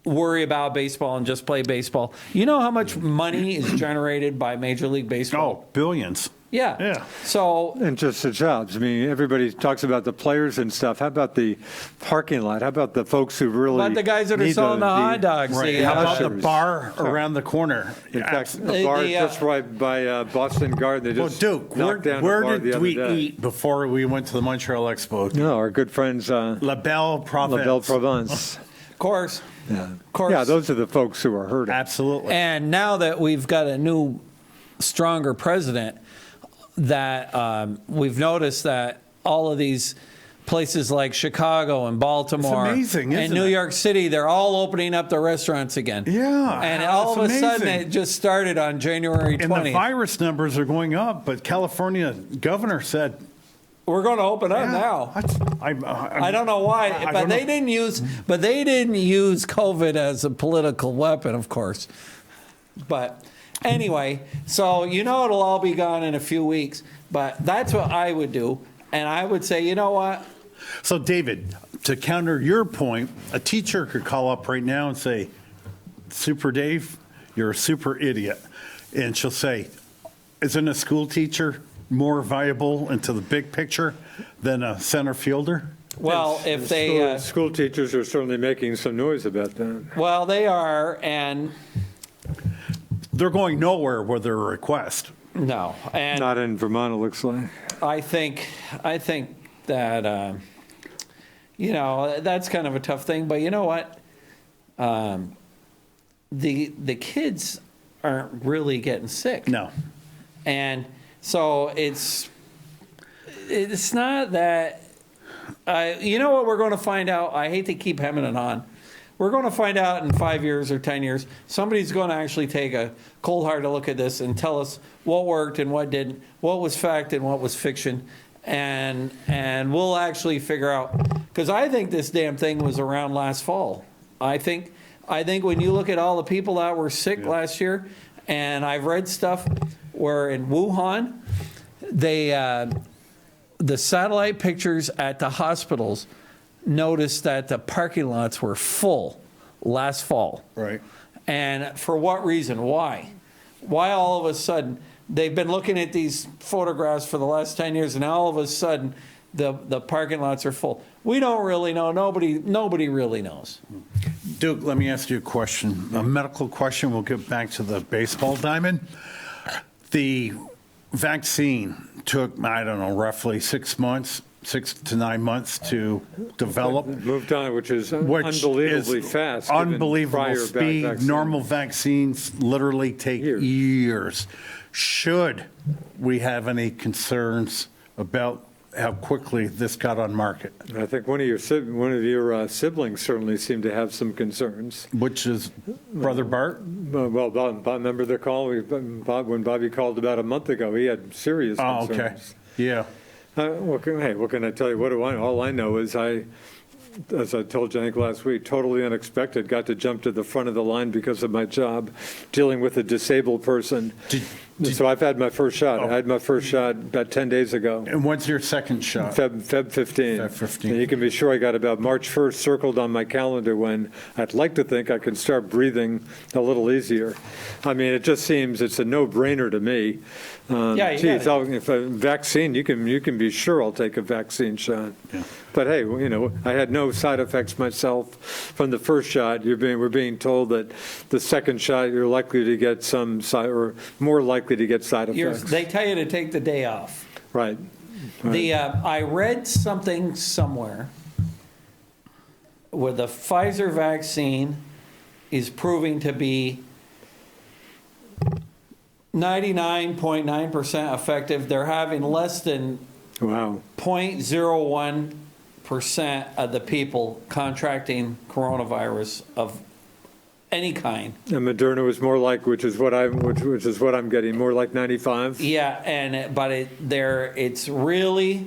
worry about baseball and just play baseball. You know how much money is generated by Major League Baseball? Oh, billions. Yeah. Yeah. So And just the jobs. I mean, everybody talks about the players and stuff. How about the parking lot? How about the folks who really but the guys that are need selling the hot dogs, Right. the, How about the ushers. bar around the corner? In fact, The- a bar the, just right by Boston Garden. They Well, just Duke, knocked down where a bar the did other we day. eat before we went to the Montreal Expo? No, our good friends La Belle Provence. La Belle Provence. of course. Yeah. Of course. Yeah, those are the folks who are hurting. Absolutely. And now that we've got a new, stronger president, that we've noticed that all of these places like Chicago and Baltimore It's amazing, and isn't New it? York City, they're all opening up their restaurants again. Yeah, And all of it's a sudden, amazing. it just started on January And the 20th. virus numbers are going up, but California governor said, We're going to open up yeah, now. I I don't know why, I but don't they know. didn't use. But they didn't use COVID as a political weapon, of course. But anyway, so it'll all be gone in a few weeks. But that's what I would do, and I would say, you know what? So, David, to counter your point, a teacher could call up right now and say, Super Dave, you're a super idiot. And she'll say, isn't a school teacher more valuable into the big picture than a center fielder? Well, if they, School teachers are certainly making some noise about that. well, they are, and They're going nowhere with their request. no, and Not in Vermont, it looks like. I think that that's kind of a tough thing. But you know what? The kids aren't really getting sick. No. And so it's not that. You know what we're going to find out? I hate to keep hemming it on. we're going to find out in 5 years or 10 years. Somebody's going to actually take a cold hard look at this and tell us what worked and what didn't, what was fact and what was fiction, and we'll actually figure out. Because I think this damn thing was around last fall. I think when you look at all the people that were sick last year, and I've read stuff where in Wuhan, the satellite pictures at the hospitals noticed that the parking lots were full last fall. Right. And for what reason? Why? Why all of a sudden? They've been looking at these photographs for the last 10 years, and now all of a sudden the parking lots are full. We don't really know. Nobody really knows. Duke, let me ask you a question, a medical question. We'll get back to the baseball diamond. The vaccine took, I don't know, roughly 6 months, 6 to 9 months to develop. Moved on, which is unbelievably fast. given Unbelievable prior speed. vaccines. Normal vaccines literally take years. Should we have any concerns about how quickly this got on market? I think one of your siblings certainly seemed to have some concerns. Which is Brother Bart? Well, Bob, remember the call? When Bobby called about a month ago, he had serious Oh, okay. concerns. Yeah. What can I tell you? What do I? All I know is as I told you, I think last week, totally unexpected, got to jump to the front of the line because of my job dealing with a disabled person. So I've had my first shot. I had my first shot about 10 days ago. And what's your second shot? Feb 15. Feb 15. And you can be sure I got about March 1st circled on my calendar when I'd like to think I can start breathing a little easier. I mean, it just seems it's a no-brainer to me. If a vaccine, you can be sure I'll take a vaccine shot. Yeah. But hey, I had no side effects myself from the first shot. We're being told that the second shot you're likely to get more likely to get side effects. They tell you to take the day off. Right. I read something somewhere where the Pfizer vaccine is proving to be 99.9% effective. They're having less than 0.01% of the people contracting coronavirus of any kind. And Moderna was more like, which is what I'm getting, more like 95. Yeah, it's really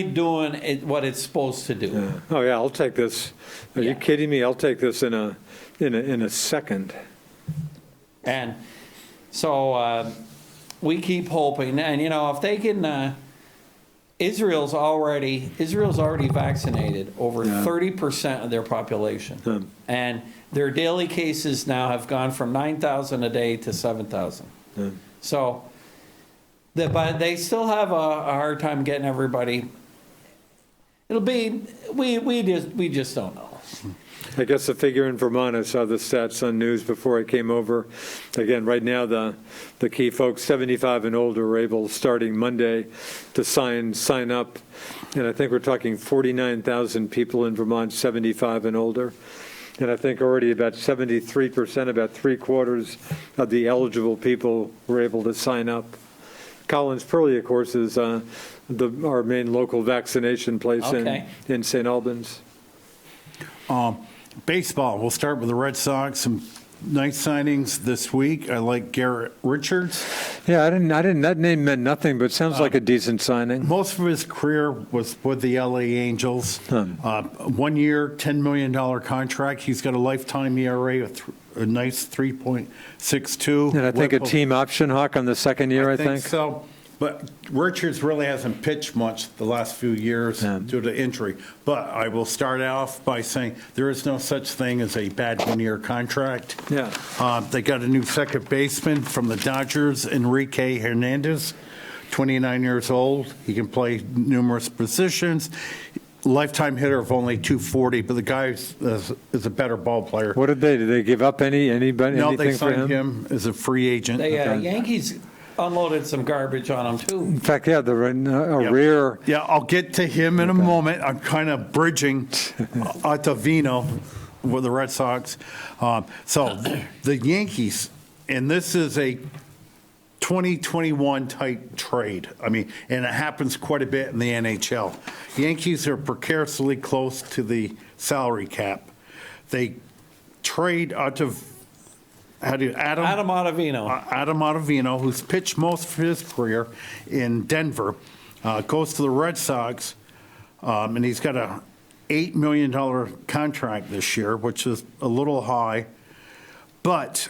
doing what it's supposed to do. Yeah. Oh yeah, I'll take this. Are you kidding me? I'll take this in a second. And so we keep hoping, and if they can. Israel's already vaccinated over 30% of their population, and their daily cases now have gone from 9,000 a day to 7,000. So, but they still have a hard time getting everybody. It'll be we just don't know. I guess the figure in Vermont, I saw the stats on news before I came over. Again, right now, the key folks, 75 and older, are able, starting Monday, to sign up. And I think we're talking 49,000 people in Vermont, 75 and older. And I think already about 73%, about three-quarters of the eligible people were able to sign up. Collins Purley, of course, is our main local vaccination place in St. Albans. Baseball, we'll start with the Red Sox. Some nice signings this week. I like Garrett Richards. Yeah, I didn't. That name meant nothing, but sounds like a decent signing. Most of his career was with the LA Angels. 1 year, $10 million contract. He's got a lifetime ERA of a nice 3.62. And I think a team option, Hawk, on the second year, I think. So. But Richards really hasn't pitched much the last few years due to injury. But I will start off by saying there is no such thing as a bad one-year contract. Yeah. They got a new second baseman from the Dodgers, Enrique Hernandez, 29 years old. He can play numerous positions. Lifetime hitter of only 240, but the guy is a better ball player. What did they give up anybody? No, anything they for signed him as a free agent. Yankees unloaded some garbage on him too. In fact, yeah, rare. Yeah, I'll get to him in a moment. I'm kind of bridging Ottavino with the Red Sox. So the Yankees, and this is a 2021 type trade. I mean, and it happens quite a bit in the NHL. Yankees are precariously close to the salary cap. They trade out of Adam Ottavino. Adam Ottavino, who's pitched most of his career in Denver, goes to the Red Sox, and he's got a $8 million contract this year, which is a little high. But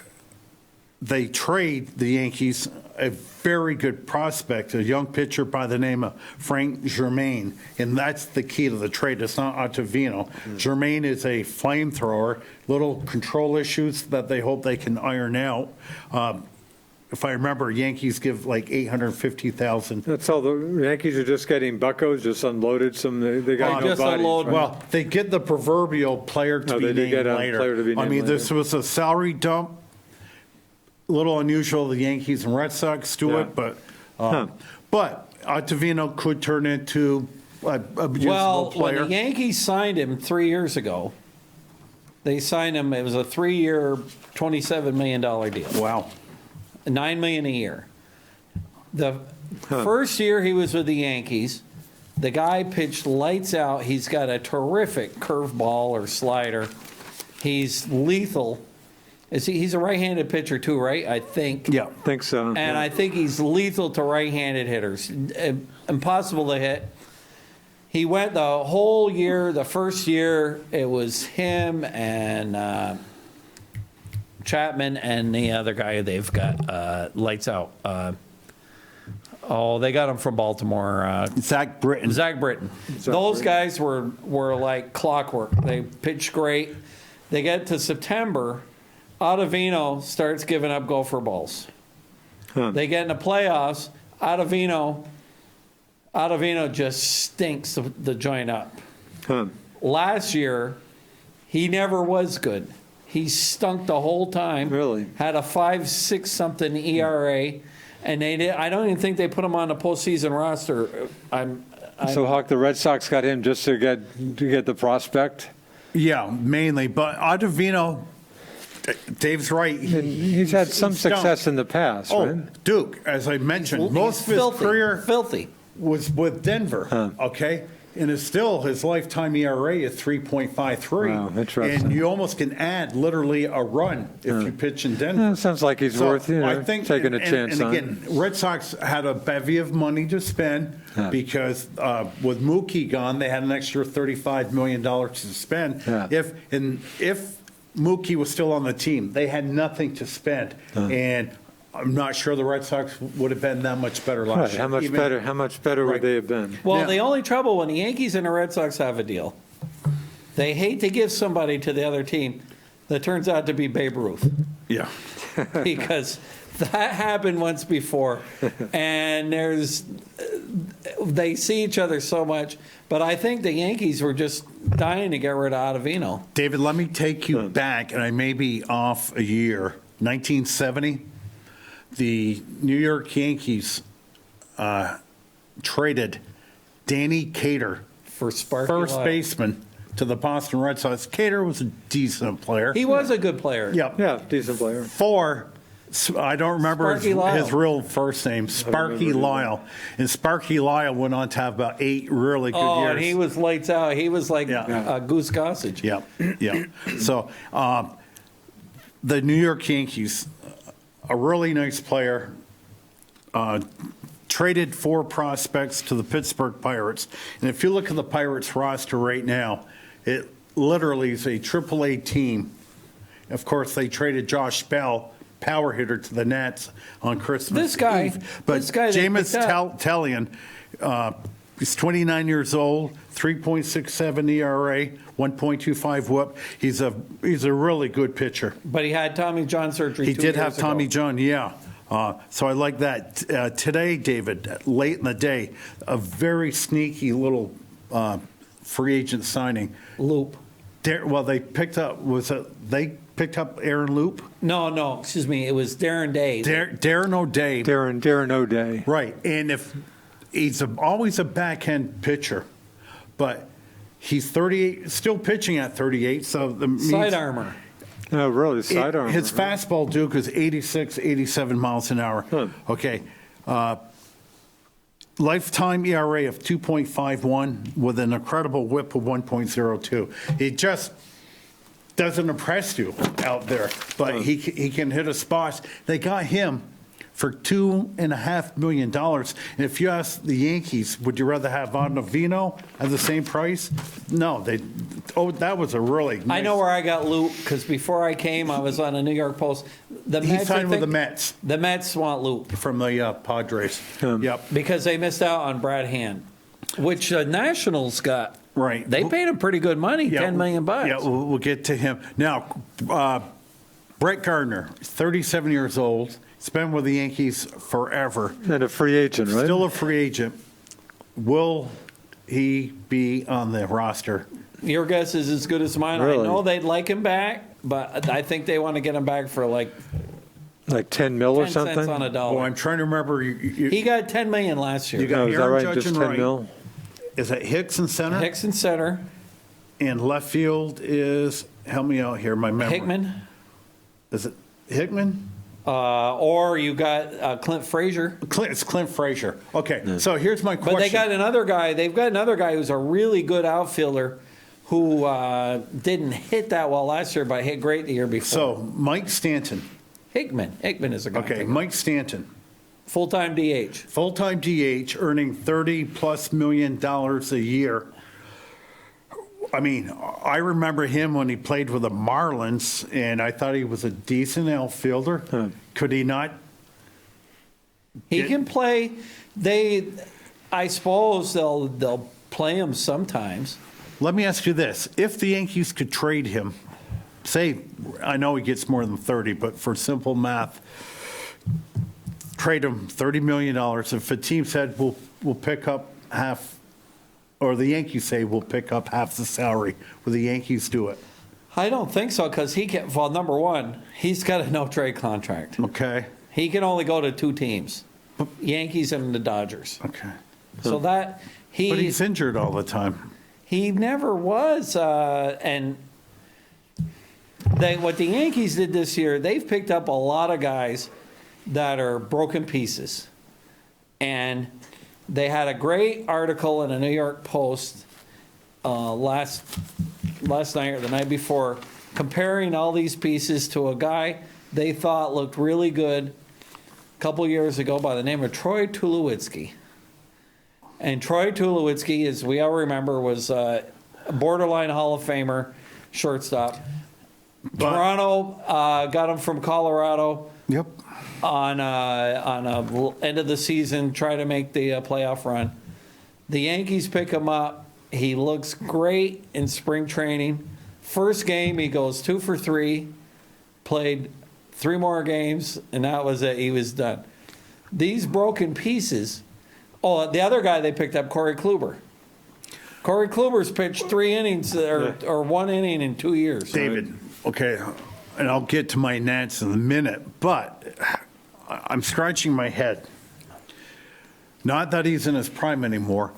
they trade the Yankees a very good prospect, a young pitcher by the name of Frank Germain, and that's the key to the trade. It's not Ottavino. Germain is a flamethrower, little control issues that they hope they can iron out. If I remember, Yankees give like $850,000. That's all. The Yankees are just getting buckos, just unloaded some. They got no just bodies, unload- right? Well, they get the proverbial player to Oh, be they did named get a later. player to be I named mean, later. this was a salary dump. A little unusual, the Yankees and Red Sox do Yeah. it, but Ottavino could turn into a usable Well, when player. the Yankees signed him 3 years ago, they signed him, it was a 3-year, $27 million deal. Wow. $9 million a year. The first year he was with the Yankees, the guy pitched lights out. He's got a terrific curveball or slider. He's lethal. He's a right-handed pitcher too, right? I think. Yeah. I think so. And I think he's lethal to right-handed hitters. Impossible to hit. He went the whole year. The first year, it was him and Chapman and the other guy they've got lights out. They got him from Baltimore. Zach Britton. Zach Britton. Those guys were like clockwork. They pitched great. They get to September, Ottavino starts giving up gopher balls. They get in the playoffs, Ottavino just stinks the joint up. Last year, he never was good. He stunk the whole time. Really? Had a 5.6 something ERA, and I don't even think they put him on the postseason roster. So Hawk, the Red Sox got him just to get the prospect. Yeah, mainly. But Ottavino, Dave's right. And he's had some stunk. success in the past, Oh, right? Duke, as I mentioned, most of his filthy, career filthy. was with Denver, okay? And it's still, his lifetime ERA is 3.53. Wow, interesting. And you almost can add literally a run if you pitch in Denver. Yeah, sounds like he's worth taking a chance and on. again, Red Sox had a bevy of money to spend because with Mookie gone, they had an extra $35 million to spend. Yeah. If Mookie was still on the team, they had nothing to spend. And I'm not sure the Red Sox would have been that much better last Right, year. how much better Right. would they have been? Well, Now- the only trouble when the Yankees and the Red Sox have a deal, they hate to give somebody to the other team that turns out to be Babe Ruth Yeah. because that happened once before, and they see each other so much. But I think the Yankees were just dying to get rid of Ottavino. David, let me take you back, and I may be off a year. 1970, the New York Yankees traded Danny Cater, For Sparky first Lyle. baseman, to the Boston Red Sox. Cater was a decent player. He was a good player. Yeah. Decent player. I don't remember Sparky Lyle. his real first name, Sparky Lyle. And Sparky Lyle went on to have about 8 really good Oh, years. and he was lights out. He was like Yeah. Goose Gossage. Yeah. So the New York Yankees, a really nice player, traded 4 prospects to the Pittsburgh Pirates. And if you look at the Pirates roster right now, it literally is a AAA team. Of course, they traded Josh Bell, power hitter, to the Nats on Christmas This guy- Eve. But this guy they Jameis picked up- Talion, he's 29 years old, 3.67 ERA, 1.25 WHIP. He's a really good pitcher. But he had Tommy John surgery. He 2 did years have Tommy ago. John, yeah. So I like that. Today, David, late in the day, a very sneaky little free agent signing. Loop. They picked up, they picked up Aaron Loop? No, excuse me. It was Darren Day. Darren O'Day. Darren O'Day. Right, and if he's always a backhand pitcher, but he's 38, still pitching at 38, so the Side armor. Oh, really? Sidearm. His fastball, Duke, is 86, 87 miles an hour. Huh. Okay. Lifetime ERA of 2.51 with an incredible whip of 1.02. He just doesn't impress you out there, but he can hit a spot. They got him for $2.5 million. And if you ask the Yankees, would you rather have Vino at the same price? No, that was a really nice. I know where I got Loop because before I came, I was on a New York Post. The He Mets, I signed with think- the Mets The Mets want Loop from the Padres. Yep. because they missed out on Brad Hand, which Nationals got. Right. They paid him pretty good money, Yeah, $10 million. Yeah, we'll get to him. Now, Brett Gardner, 37 years old. He's been with the Yankees forever. And a free agent, right? Still a free agent. Will he be on the roster? Your guess is as good as mine. Really? I know they'd like him back, but I think they want to get him back for like Like 10 mil or 10 cents something? on a Oh, dollar. I'm trying to remember. He got $10 million last year. You got Oh, is that Aaron right? Judge Just and 10 right. mil? Is it Hicks in center? Hicks in center. And left field is, help me out here, my memory. Hickman. Is it Hickman? Or you got Clint Frazier. It's Clint Frazier. Okay, so here's my question. But they got another guy. They've got another guy who's a really good outfielder who didn't hit that well last year, but hit great the year before. So Mike Stanton. Hickman. Hickman is a guy. Okay, Mike Stanton. Full-time DH. Full-time DH, earning $30+ million a year. I mean, I remember him when he played with the Marlins, and I thought he was a decent outfielder. Could he not? He can play. I suppose they'll play him sometimes. Let me ask you this. If the Yankees could trade him, say, I know he gets more than 30, but for simple math, trade him $30 million. If a team said, we'll pick up half, or the Yankees say, we'll pick up half the salary, will the Yankees do it? I don't think so because he can. Well, number one, he's got a no-trade contract. Okay, He can only go to two teams, Yankees and the Dodgers. okay. So that But he's injured all the time. he never was. And what the Yankees did this year, they've picked up a lot of guys that are broken pieces, and they had a great article in a New York Post last night or the night before, comparing all these pieces to a guy they thought looked really good a couple years ago by the name of Troy Tulowitzki. And Troy Tulowitzki, as we all remember, was a borderline Hall of Famer shortstop. Toronto got him from Colorado Yep. on a end of the season, try to make the playoff run. The Yankees pick him up. He looks great in spring training. First game, he goes 2 for 3, played 3 more games, and that was it. He was done. These broken pieces. Oh, the other guy they picked up, Corey Kluber. Corey Kluber's pitched 3 innings or 1 inning in 2 years. David, okay, and I'll get to my Nats in a minute, but I'm scratching my head. Not that he's in his prime anymore,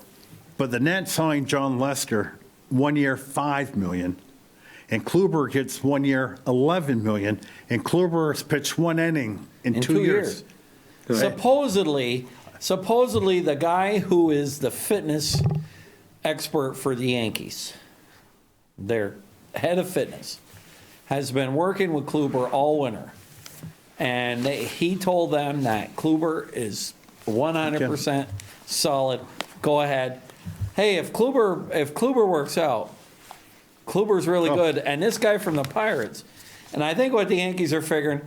but the Nats signed John Lester 1 year, $5 million, and Kluber gets 1 year, $11 million, and Kluber has pitched 1 inning in 2 years. Supposedly, the guy who is the fitness expert for the Yankees, their head of fitness, has been working with Kluber all winter. And he told them that Kluber is 100% solid. Go ahead. Hey, if Kluber works out, Kluber's really good. And this guy from the Pirates, and I think what the Yankees are figuring,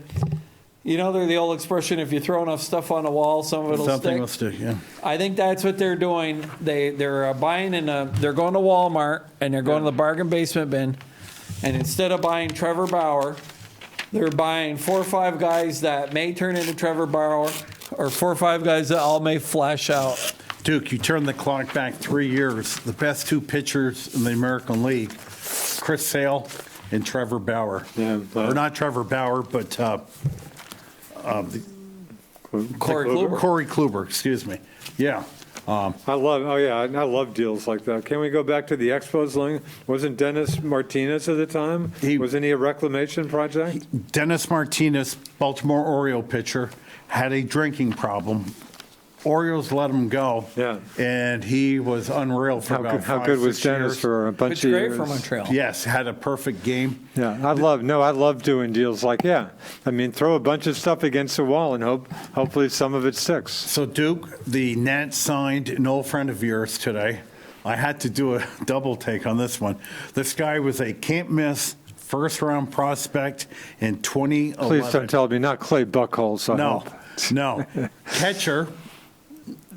they're the old expression, if you throw enough stuff on the wall, some of it'll Something stick. will stick, yeah. I think that's what they're doing. They're buying they're going to Walmart and they're going to the bargain basement bin, and instead of buying Trevor Bauer, they're buying 4 or 5 guys that may turn into Trevor Bauer, or 4 or 5 guys that all may flash out. Duke, you turn the clock back 3 years. The best 2 pitchers in the American League, Chris Sale and Trevor Bauer. Yeah, Or not Trevor Bauer, but Corey Kluber. Corey Kluber, excuse me. Yeah. I love deals like that. Can we go back to the Expos line? Wasn't Dennis Martinez at the time? Wasn't he a reclamation project? Dennis Martinez, Baltimore Oriole pitcher, had a drinking problem. Orioles let him go. Yeah. And he was unreal for about How 5, good was 6 Dennis years. for a bunch It's of great years? for Montreal. Yes, had a perfect game. Yeah, I love doing deals like, throw a bunch of stuff against the wall and hopefully some of it sticks. So Duke, the Nats signed an old friend of yours today. I had to do a double take on this one. This guy was a can't-miss first-round prospect in 2011. Please don't tell me, not Clay Buchholz, I No, hope. no. Catcher,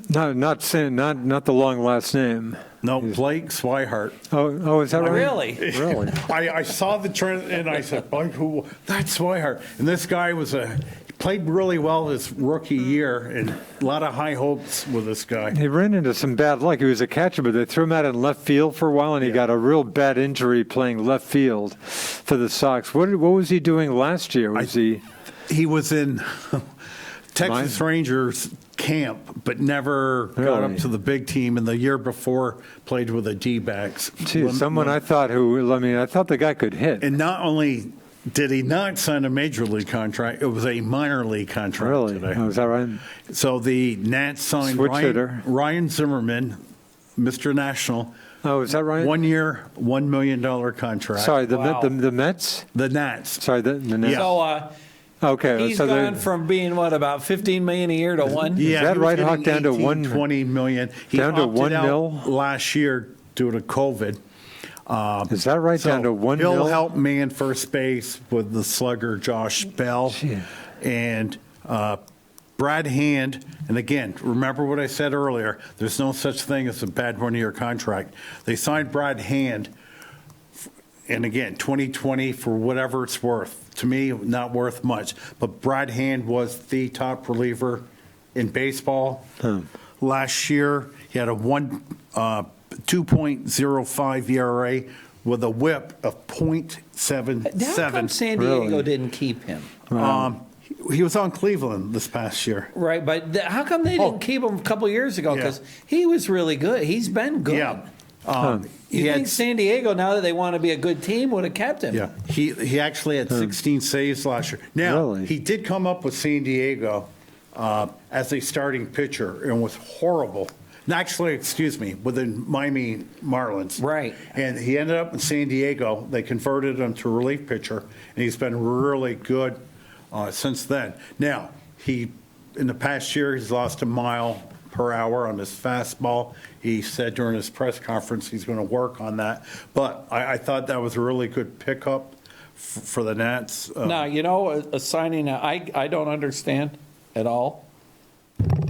Not the long last name. no, Blake Swihart. Oh, is that right? Really? Really? I saw the trend and I said, Blake, who? That's Swihart. And this guy played really well his rookie year, and a lot of high hopes with this guy. He ran into some bad luck. He was a catcher, but they threw him out in left field for a while, and he got a real bad injury playing left field for the Sox. What was he doing last year? He was in Texas Rangers camp, but never got up Really? to the big team. And the year before, played with the D-backs. Gee, someone I thought the guy could hit. And not only did he not sign a major league contract, it was a minor league contract Really? today. Oh, is that right? So the Nats signed Switch hitter. Ryan Zimmerman, Mr. National, Oh, is that right? 1 year, $1 million contract. Sorry, Wow. the Mets? The Nats. Sorry, the Nets. Yeah. So Okay. he's so they're- gone from being, about $15 million a year to one? Yeah, that he was right, getting Hawk, down to 18, one- 20 million. He down to opted 1 out mil? last year due to COVID. Is that right? So down to 1 he'll mil? help man first base with the slugger Josh Bell Gee. and Brad Hand. And again, remember what I said earlier. There's no such thing as a bad one-year contract. They signed Brad Hand, and again, 2020 for whatever it's worth. To me, not worth much. But Brad Hand was the top reliever in baseball last year. He had a 2.05 ERA with a whip of .77. How come San Diego Really? didn't keep him? He was on Cleveland this past year. Right, but how come they didn't keep him a couple years ago? Yeah. Because he was really good. He's been good. Yeah. You He think had- San Diego, now that they want to be a good team, would have kept him? Yeah, he actually had 16 saves last year. Now, Really? he did come up with San Diego as a starting pitcher and was horrible. Actually, excuse me, with the Miami Marlins. Right. And he ended up in San Diego. They converted him to a relief pitcher, and he's been really good since then. Now, in the past year, he's lost a mile per hour on his fastball. He said during his press conference he's going to work on that. But I thought that was a really good pickup for the Nats. Now, a signing I don't understand at all.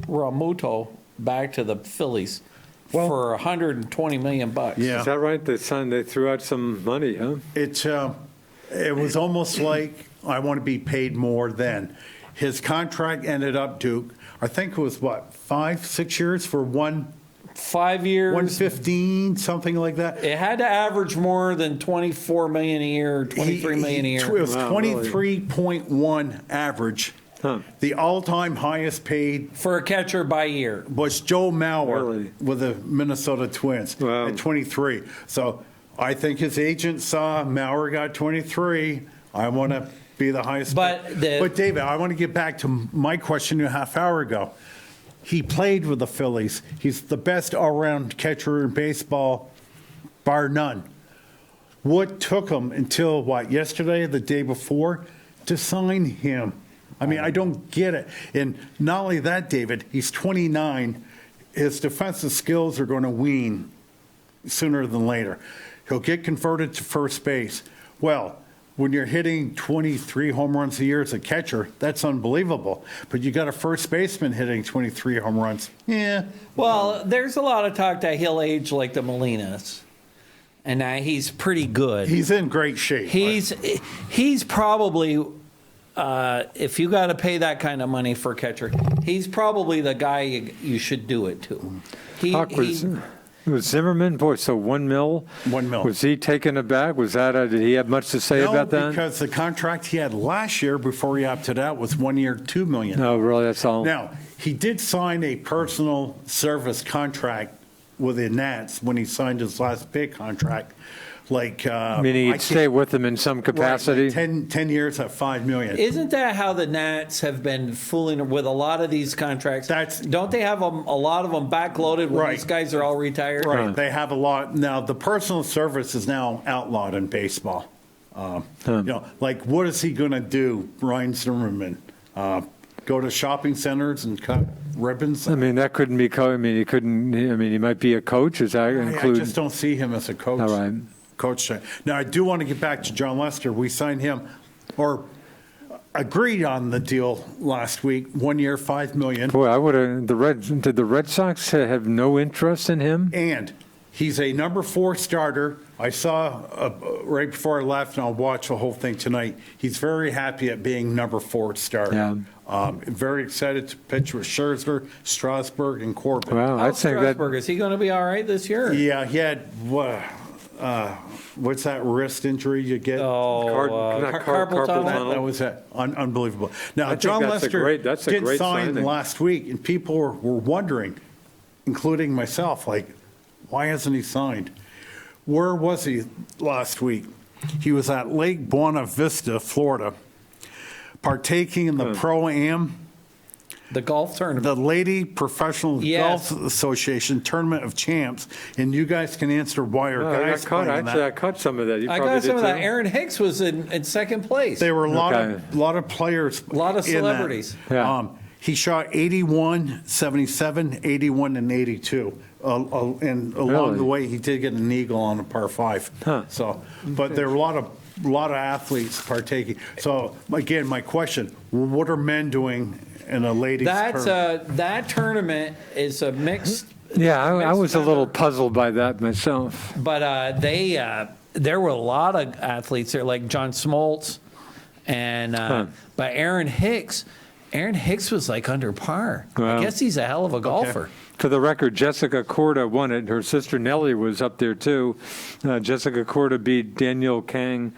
Ramuto back to the Phillies for $120 million. Yeah. Is that right? They threw out some money, huh? It was almost like I want to be paid more then. His contract ended up, Duke, I think it was 5, 6 years for 5 years. 115, something like that. It had to average more than $24 million a year, $23 million a year. It was Wow, really? 23.1 average. Huh. The all-time highest paid For a catcher by year. was Joe Mauer Really? with the Minnesota Twins Wow. at 23. So I think his agent saw Mauer got 23. I want to be the highest. But David, I want to get back to my question a half hour ago. He played with the Phillies. He's the best all-around catcher in baseball, bar none. What took him until, yesterday, the day before, to sign him? I mean, I don't get it. And not only that, David, he's 29. His defensive skills are going to wean sooner than later. He'll get converted to first base. Well, when you're hitting 23 home runs a year as a catcher, that's unbelievable. But you got a first baseman hitting 23 home runs. Yeah. Well, there's a lot of talk that he'll age like the Molinas. And he's pretty good. He's in great shape. He's probably, if you got to pay that kind of money for a catcher, he's probably the guy you should do it to. Was Zimmerman, boy, so 1 mil? 1 mil. Was he taken aback? Did he have much to say about that? Because the contract he had last year before he opted out was 1 year, $2 million. No, really, that's all. Now, he did sign a personal service contract with the Nats when he signed his last big contract. Like, Meaning he'd stay with them in some capacity? Right, like 10 years at $5 million. Isn't that how the Nats have been fooling with a lot of these contracts? Don't they have a lot of them backloaded when Right. these guys are all retired? Right, they have a lot. Now, the personal service is now outlawed in baseball. Like, what is he going to do, Ryan Zimmerman? Go to shopping centers and cut ribbons? I mean, that couldn't be, he might be a coach, does that I include? just don't see him as a coach. All right. Coach. Now, I do want to get back to John Lester. We signed him, or agreed on the deal last week, 1 year, $5 million. Boy, I would have, did the Red Sox have no interest in him? And he's a number 4 starter. I saw right before I left, and I'll watch the whole thing tonight. He's very happy at being number 4 starter. Yeah. Very excited to pitch with Scherzer, Strasburg, and Corbin. Well, I think that, Strasburg, is he going to be all right this year? Yeah, he had what's that wrist injury you get? Carpal tunnel. That was unbelievable. Now, think John that's a Lester great did sign signing. last week, and people were wondering, including myself, like, why hasn't he signed? Where was he last week? He was at Lake Buena Vista, Florida, partaking in the Pro-Am, The golf tournament. the Lady Professional Yes. Golf Association Tournament of Champs, and you guys can answer why are guys playing actually, I that. caught some of that. You I probably got some did of that. too. Aaron Hicks was in second place. There were a lot Okay. of players. A lot of in that. celebrities. Yeah. He shot 81, 77, 81, and 82. And along Really? the way, he did get an eagle on a par 5. Huh. So, but there were a lot of athletes partaking. So again, my question: what are men doing in a ladies' tournament? That tournament is a mixed. Yeah, I was a little mixed puzzled by that myself. But there were a lot of athletes there, like John Smoltz, and but Aaron Hicks was like under par. Wow. I guess he's a hell of a golfer. For the record, Jessica Korda won it. Her sister Nellie was up there too. Jessica Korda beat Danielle Kang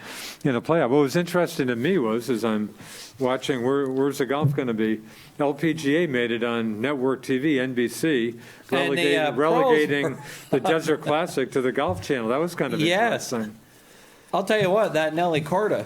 in a playoff. What was interesting to me was, as I'm watching, where's the golf going to be? LPGA made it on network TV, NBC, And the, relegating the Desert Classic to the Golf Channel. That was kind of Yes. interesting. I'll tell you what, that Nelly Corda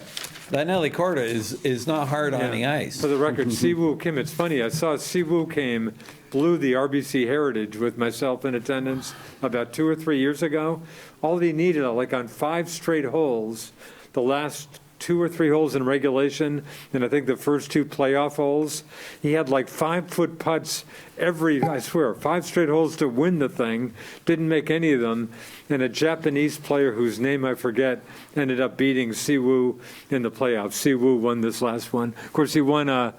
is not hard on the ice. For the record, Siwoo Kim, it's funny, I saw Siwoo Kim blew the RBC Heritage with myself in attendance about 2 or 3 years ago. All he needed, like on 5 straight holes, the last 2 or 3 holes in regulation, and I think the first 2 playoff holes, he had like 5-foot putts I swear, 5 straight holes to win the thing, didn't make any of them, and a Japanese player whose name I forget ended up beating Siwoo in the playoffs. Siwoo won this last one. Of course, he won a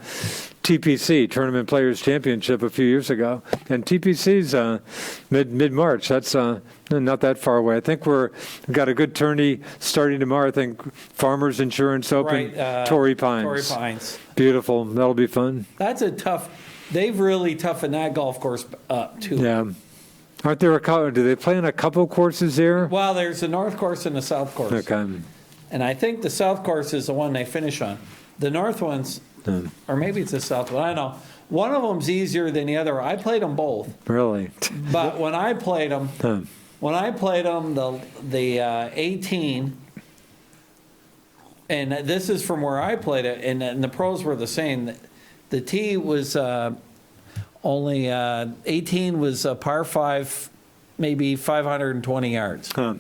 TPC, Tournament Players Championship, a few years ago, and TPC's mid-March. That's not that far away. I think we've got a good tourney starting tomorrow. I think Farmers Insurance Open, Right, Torrey Pines. Torrey Pines. Beautiful. That'll be fun. That's a tough. They've really toughened that golf course up too. Yeah. Aren't there do they play on a couple courses there? Well, there's the north course and the south course. Okay. And I think the south course is the one they finish on. The north one's, or maybe it's the south one. I don't know. One of them's easier than the other. I played them both, Really? but when I played them, the 18, and this is from where I played it, and the pros were the same. The tee was only 18 was a par 5, maybe 520 yards. Huh.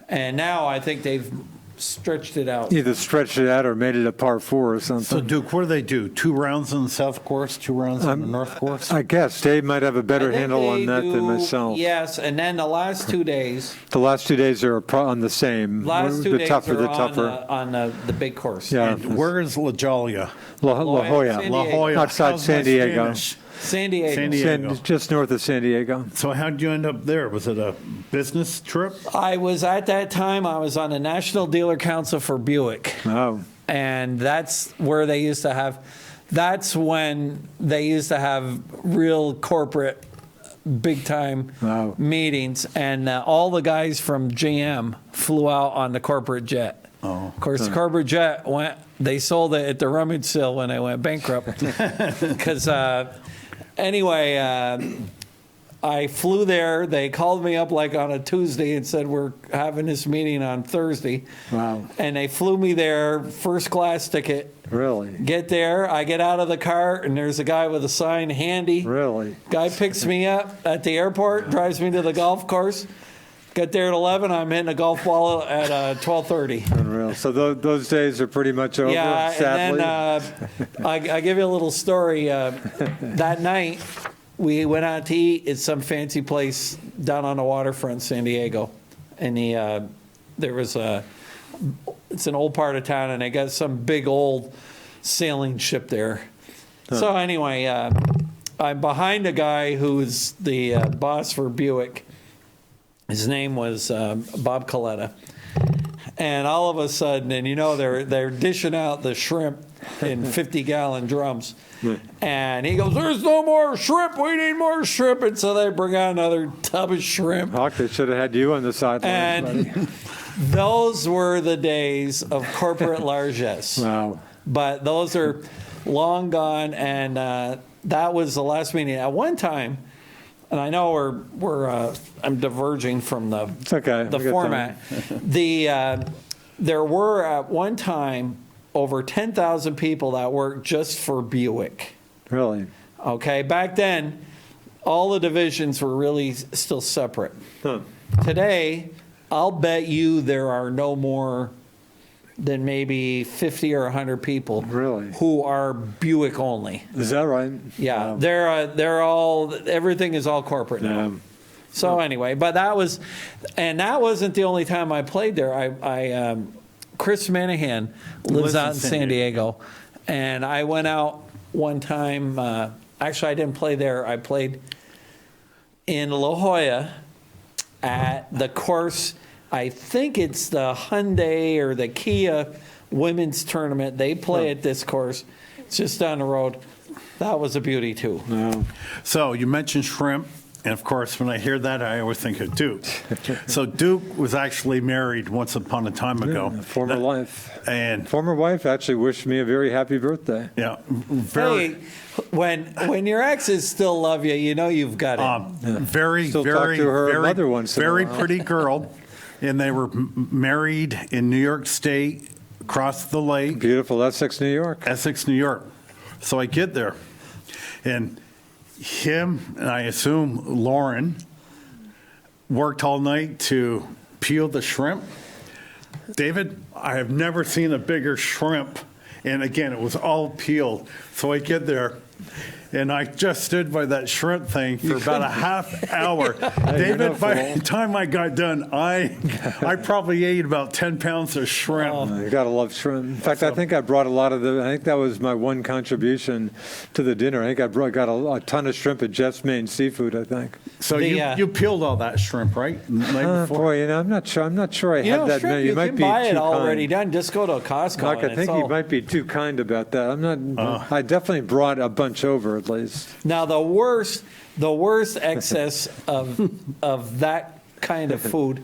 And now I think they've stretched it out. Either stretched it out or made it a par 4 or something. So, Duke, what do they do? 2 rounds on the south course, 2 rounds on the north course? I guess Dave might have a better I think handle on they that than do- myself. Yes, and then the last 2 days, The last 2 days are on the same. last 2 the days tougher, are the tougher. on the big course. Yeah. And where is La Jolla? La Jolla. San La Diego. Jolla. Outside How's San my Diego. Spanish? San Diego. San Diego. Just north of San Diego. So how'd you end up there? Was it a business trip? I was at that time, I was on the National Dealer Council for Buick. Oh. And that's where they used to have, that's when they used to have real corporate, big time Wow. meetings. And all the guys from GM flew out on the corporate jet. Oh. Of course, the corporate jet they sold it at the rummage sale when they went bankrupt. Because Anyway, I flew there. They called me up like on a Tuesday and said, we're having this meeting on Thursday. Wow. And they flew me there, first class ticket. Really? Get there, I get out of the car, and there's a guy with a sign handy. Really? Guy picks me up at the airport, drives me to the golf course. Get there at 11, I'm hitting a golf ball at 12:30. Unreal. So those days are pretty much over, Yeah, sadly. and then I give you a little story. That night, we went out to eat at some fancy place down on the waterfront, San Diego. And there was it's an old part of town, and they got some big old sailing ship there. So anyway, I'm behind a guy who's the boss for Buick. His name was Bob Coletta. And all of a sudden, and they're dishing out the shrimp in 50-gallon drums. And he goes, there's no more shrimp. We need more shrimp. And so they bring out another tub of shrimp. Hawk, they should have had you on the sidelines, buddy. And those were the days of corporate largesse. Wow. But those are long gone. And that was the last meeting. At one time, and I know I'm diverging from the It's okay. the We got format. There were at one time over 10,000 people that worked just for Buick. Really? Okay, back then, all the divisions were really still separate. Huh. Today, I'll bet you there are no more than maybe 50 or 100 people Really? who are Buick only. Is that right? Yeah, Wow. they're all, everything is all corporate now. Yeah. So anyway, but that wasn't the only time I played there. Chris Manahan lives out in San Diego, and I went out one time. Actually, I didn't play there. I played in La Jolla at the course. I think it's the Hyundai or the Kia women's tournament. They play at this course. It's just down the road. That was a beauty too. No. So you mentioned shrimp, and of course, when I hear that, I always think of Duke. So Duke was actually married once upon a time ago. Former life. And Former wife actually wished me a very happy birthday. yeah, very, Hey, when your exes still love you, you know you've got it. very, Still talk very, to her very, mother once in a very while. pretty girl, and they were married in New York State, across the lake. Beautiful Essex, New York. Essex, New York. So I get there, and him and I assume Lauren worked all night to peel the shrimp. David, I have never seen a bigger shrimp. And again, it was all peeled. So I get there, and I just stood by that shrimp thing for about a half hour. David, by the time I got done, I probably ate about 10 pounds of shrimp. You gotta love shrimp. In fact, I think I brought a lot of I think that was my one contribution to the dinner. I think I got a ton of shrimp at Jeff's Main Seafood, I think. So The, you peeled all that shrimp, right? The night before? Boy, I'm not sure I had that shrimp, many. you might can be buy it too already kind. done. Just go to Costco. Doc, and I think it's you all- might be too kind about that. I'm not. I definitely brought a bunch over at least. Now the worst excess of that kind of food.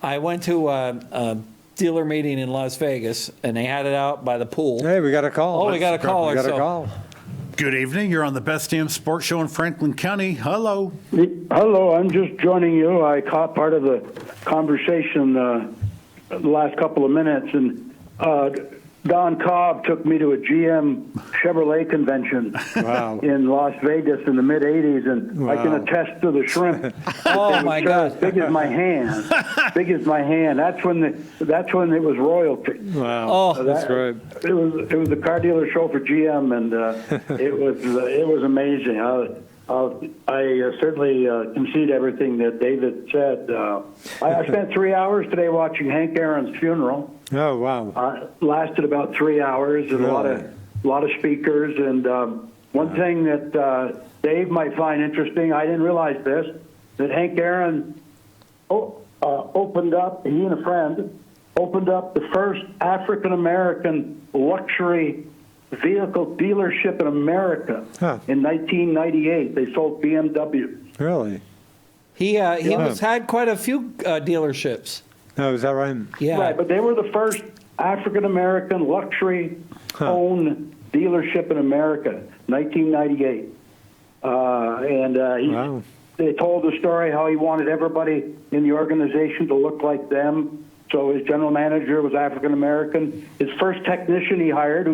I went to a dealer meeting in Las Vegas, and they had it out by the pool. Hey, we got a call. Oh, we got a caller, We got a so- call. Good evening. You're on the Best Damn Sports Show in Franklin County. Hello. Hello, I'm just joining you. I caught part of the conversation the last couple of minutes, and Don Cobb took me to a GM Chevrolet convention Wow. in Las Vegas in the mid-'80s, and I can Wow. attest to the shrimp. Oh my They were God! big as my hand. Big as my hand. That's when it was royalty. Wow. Oh. That's great. It was a car dealer show for GM, and it was amazing. I certainly concede everything that David said. I spent 3 hours today watching Hank Aaron's funeral. Oh, wow. Lasted about 3 hours, and Really? a lot of speakers. And one thing that Dave might find interesting, I didn't realize this, that Hank Aaron opened up. He and a friend opened up the first African American luxury vehicle dealership in America in 1998. They sold BMW. Really? He had quite a few dealerships. Oh, is that right? Yeah. Right, but they were the first African American luxury owned dealership in America, 1998. Wow. They told the story how he wanted everybody in the organization to look like them. So his general manager was African American. His first technician he hired,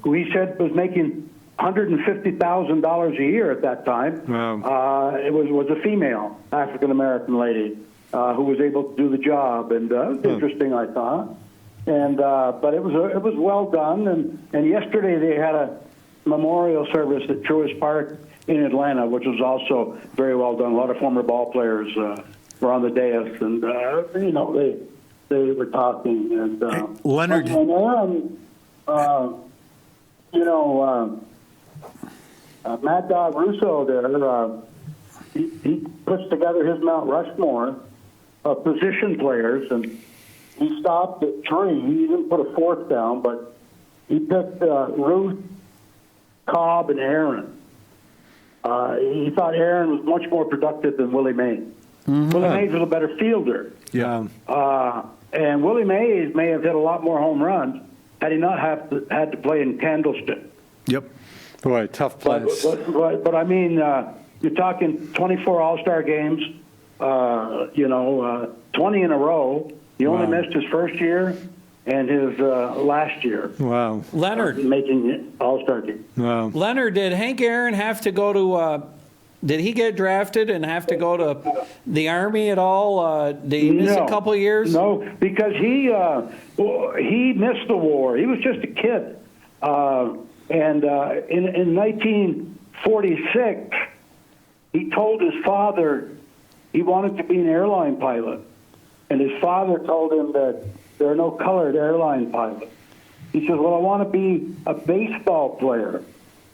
who he said was making $150,000 a year at that time. Wow. It was a female African American lady who was able to do the job, and it was interesting, I thought. And but it was well done. And yesterday they had a memorial service at Truist Park in Atlanta, which was also very well done. A lot of former ball players were on the dais, and they were talking. And Leonard. and Aaron, Mad Dog Russo there, he puts together his Mount Rushmore of position players, and he stopped at 3. He didn't put a fourth down, but he picked Ruth, Cobb, and Aaron. He thought Aaron was much more productive than Willie Mays. Willie Mays was a better fielder. Yeah. And Willie Mays may have hit a lot more home runs had he not had to play in Candlestick. Yep. Boy, tough place. But I mean, you're talking 24 All-Star games, 20 in a row. He only missed his first year and his last year. Wow. Leonard. Making it All-Star team. Wow. Leonard, did Hank Aaron have to go to? Did he get drafted and have to go to the Army at all? Did he miss a couple of years? No, because he missed the war. He was just a kid. And in 1946, he told his father he wanted to be an airline pilot. And his father told him that there are no colored airline pilots. He says, well, I want to be a baseball player.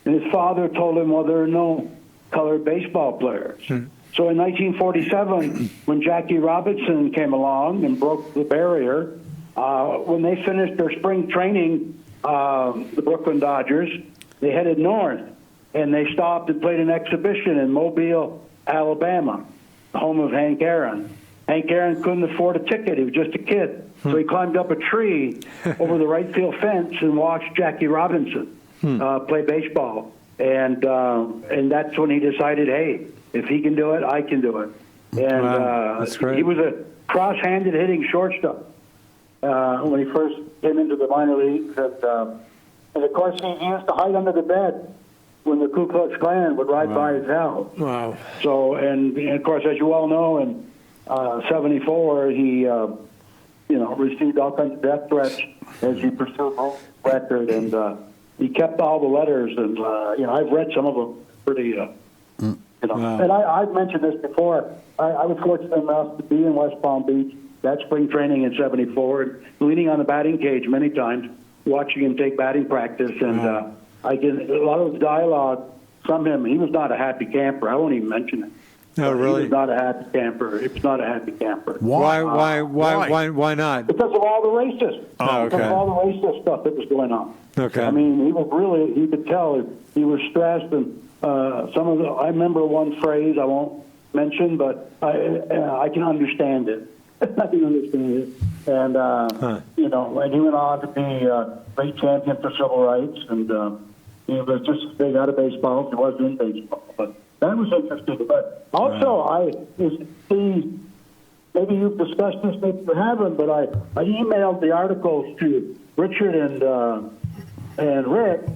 And his father told him, well, there are no colored baseball players. So in 1947, when Jackie Robinson came along and broke the barrier, when they finished their spring training, the Brooklyn Dodgers, they headed north, and they stopped and played an exhibition in Mobile, Alabama, the home of Hank Aaron. Hank Aaron couldn't afford a ticket. He was just a kid. So he climbed up a tree over the right field fence and watched Jackie Robinson play baseball. And that's when he decided, hey, if he can do it, I can do it. And that's great. He was a cross-handed hitting shortstop when he first came into the minor leagues. And of course, he used to hide under the bed when the Ku Klux Klan would ride by his house. Wow. So, and of course, as you all know, in 74, he received all kinds of death threats as he pursued his record, and he kept all the letters, and I've read some of them. Pretty, Wow. And I've mentioned this before. I was fortunate enough to be in West Palm Beach that spring training in 74, leaning on the batting cage many times, watching him take batting practice, and I get a lot of dialogue from him. He was not a happy camper. I won't even mention it. Oh, really? He was not a happy camper. It was not a happy camper. Why not? Because of all the racist. Oh, okay. Because of all the racist stuff that was going on. Okay. I mean, he was really, you could tell he was stressed, and I remember one phrase I won't mention, but I can understand it. I can understand it. And, and he went on to be a great champion for civil rights, and he was just as big out of baseball as he was in baseball. But that was interesting. But also, maybe you've discussed this, maybe you haven't, but I emailed the articles to Richard and Rick,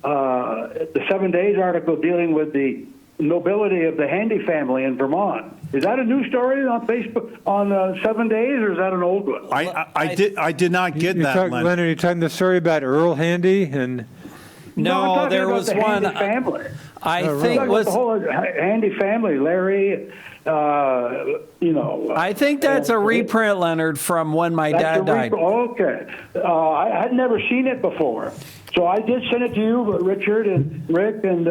the 7 Days article dealing with the nobility of the Handy family in Vermont. Is that a new story on Facebook on 7 Days, or is that an old one? I did not get that, Leonard, you're talking the story about Earl Handy and... No, I'm talking there about was the one. Handy family. I I'm think talking about the whole Handy family, Larry. I think that's a reprint, Leonard, from when my dad died. Okay, I had never seen it before, so I did send it to you, Richard and Rick, and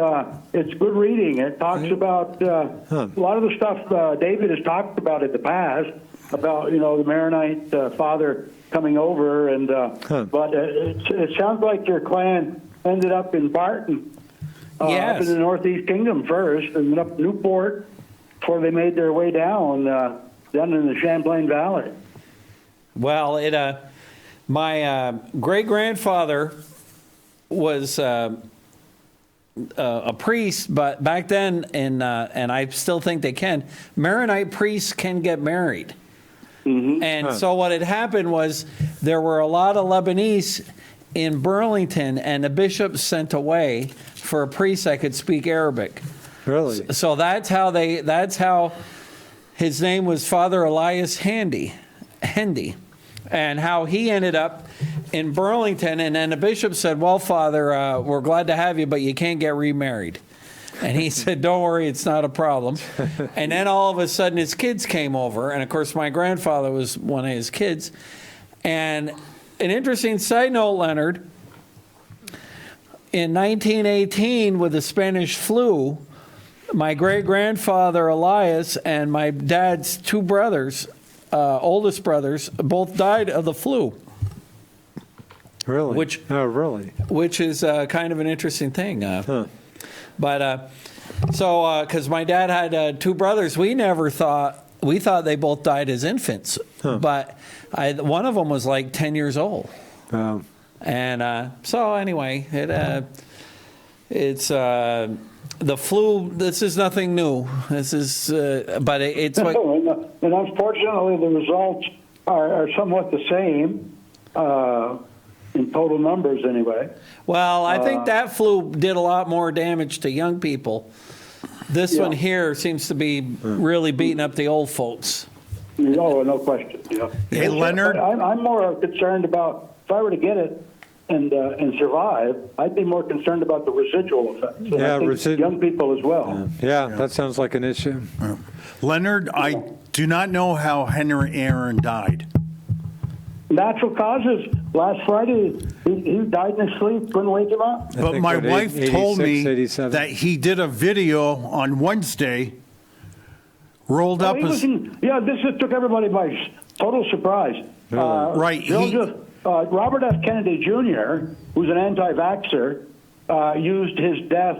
it's good reading. It talks about a lot of the stuff David has talked about in the past about the Maronite father coming over, and but it sounds like your clan ended up in Barton, Yes. up in the Northeast Kingdom first, and then up Newport before they made their way down in the Champlain Valley. Well, my great grandfather was a priest, but back then, and I still think they can, Maronite priests can get married. And so what had happened was there were a lot of Lebanese in Burlington, and the bishop sent away for a priest that could speak Arabic. Really? So that's how his name was Father Elias Hendy, and how he ended up in Burlington. And then the bishop said, well, Father, we're glad to have you, but you can't get remarried. And he said, don't worry, it's not a problem. And then all of a sudden his kids came over. And of course, my grandfather was one of his kids. And an interesting side note, Leonard, in 1918 with the Spanish flu, my great-grandfather Elias and my dad's two brothers, oldest brothers, both died of the flu. Really? Really? Which is kind of an interesting thing. But because my dad had two brothers, we thought they both died as infants. But one of them was like 10 years old. And so anyway, it's the flu. This is nothing new. This is, but it's like. And unfortunately, the results are somewhat the same in total numbers, anyway. Well, I think that flu did a lot more damage to young people. This one here seems to be really beating up the old folks. No question. Yeah. Hey, Leonard. I'm more concerned about if I were to get it and survive, I'd be more concerned about the residual effects. And I think young people as well. Yeah, that sounds like an issue. Leonard, I do not know how Henry Aaron died. Natural causes. Last Friday, he died in his sleep. Couldn't wake him up. But my wife told me 87. that he did a video on Wednesday, rolled up his... This took everybody by total surprise. Right. Robert F. Kennedy Jr., who's an anti-vaxxer, used his death,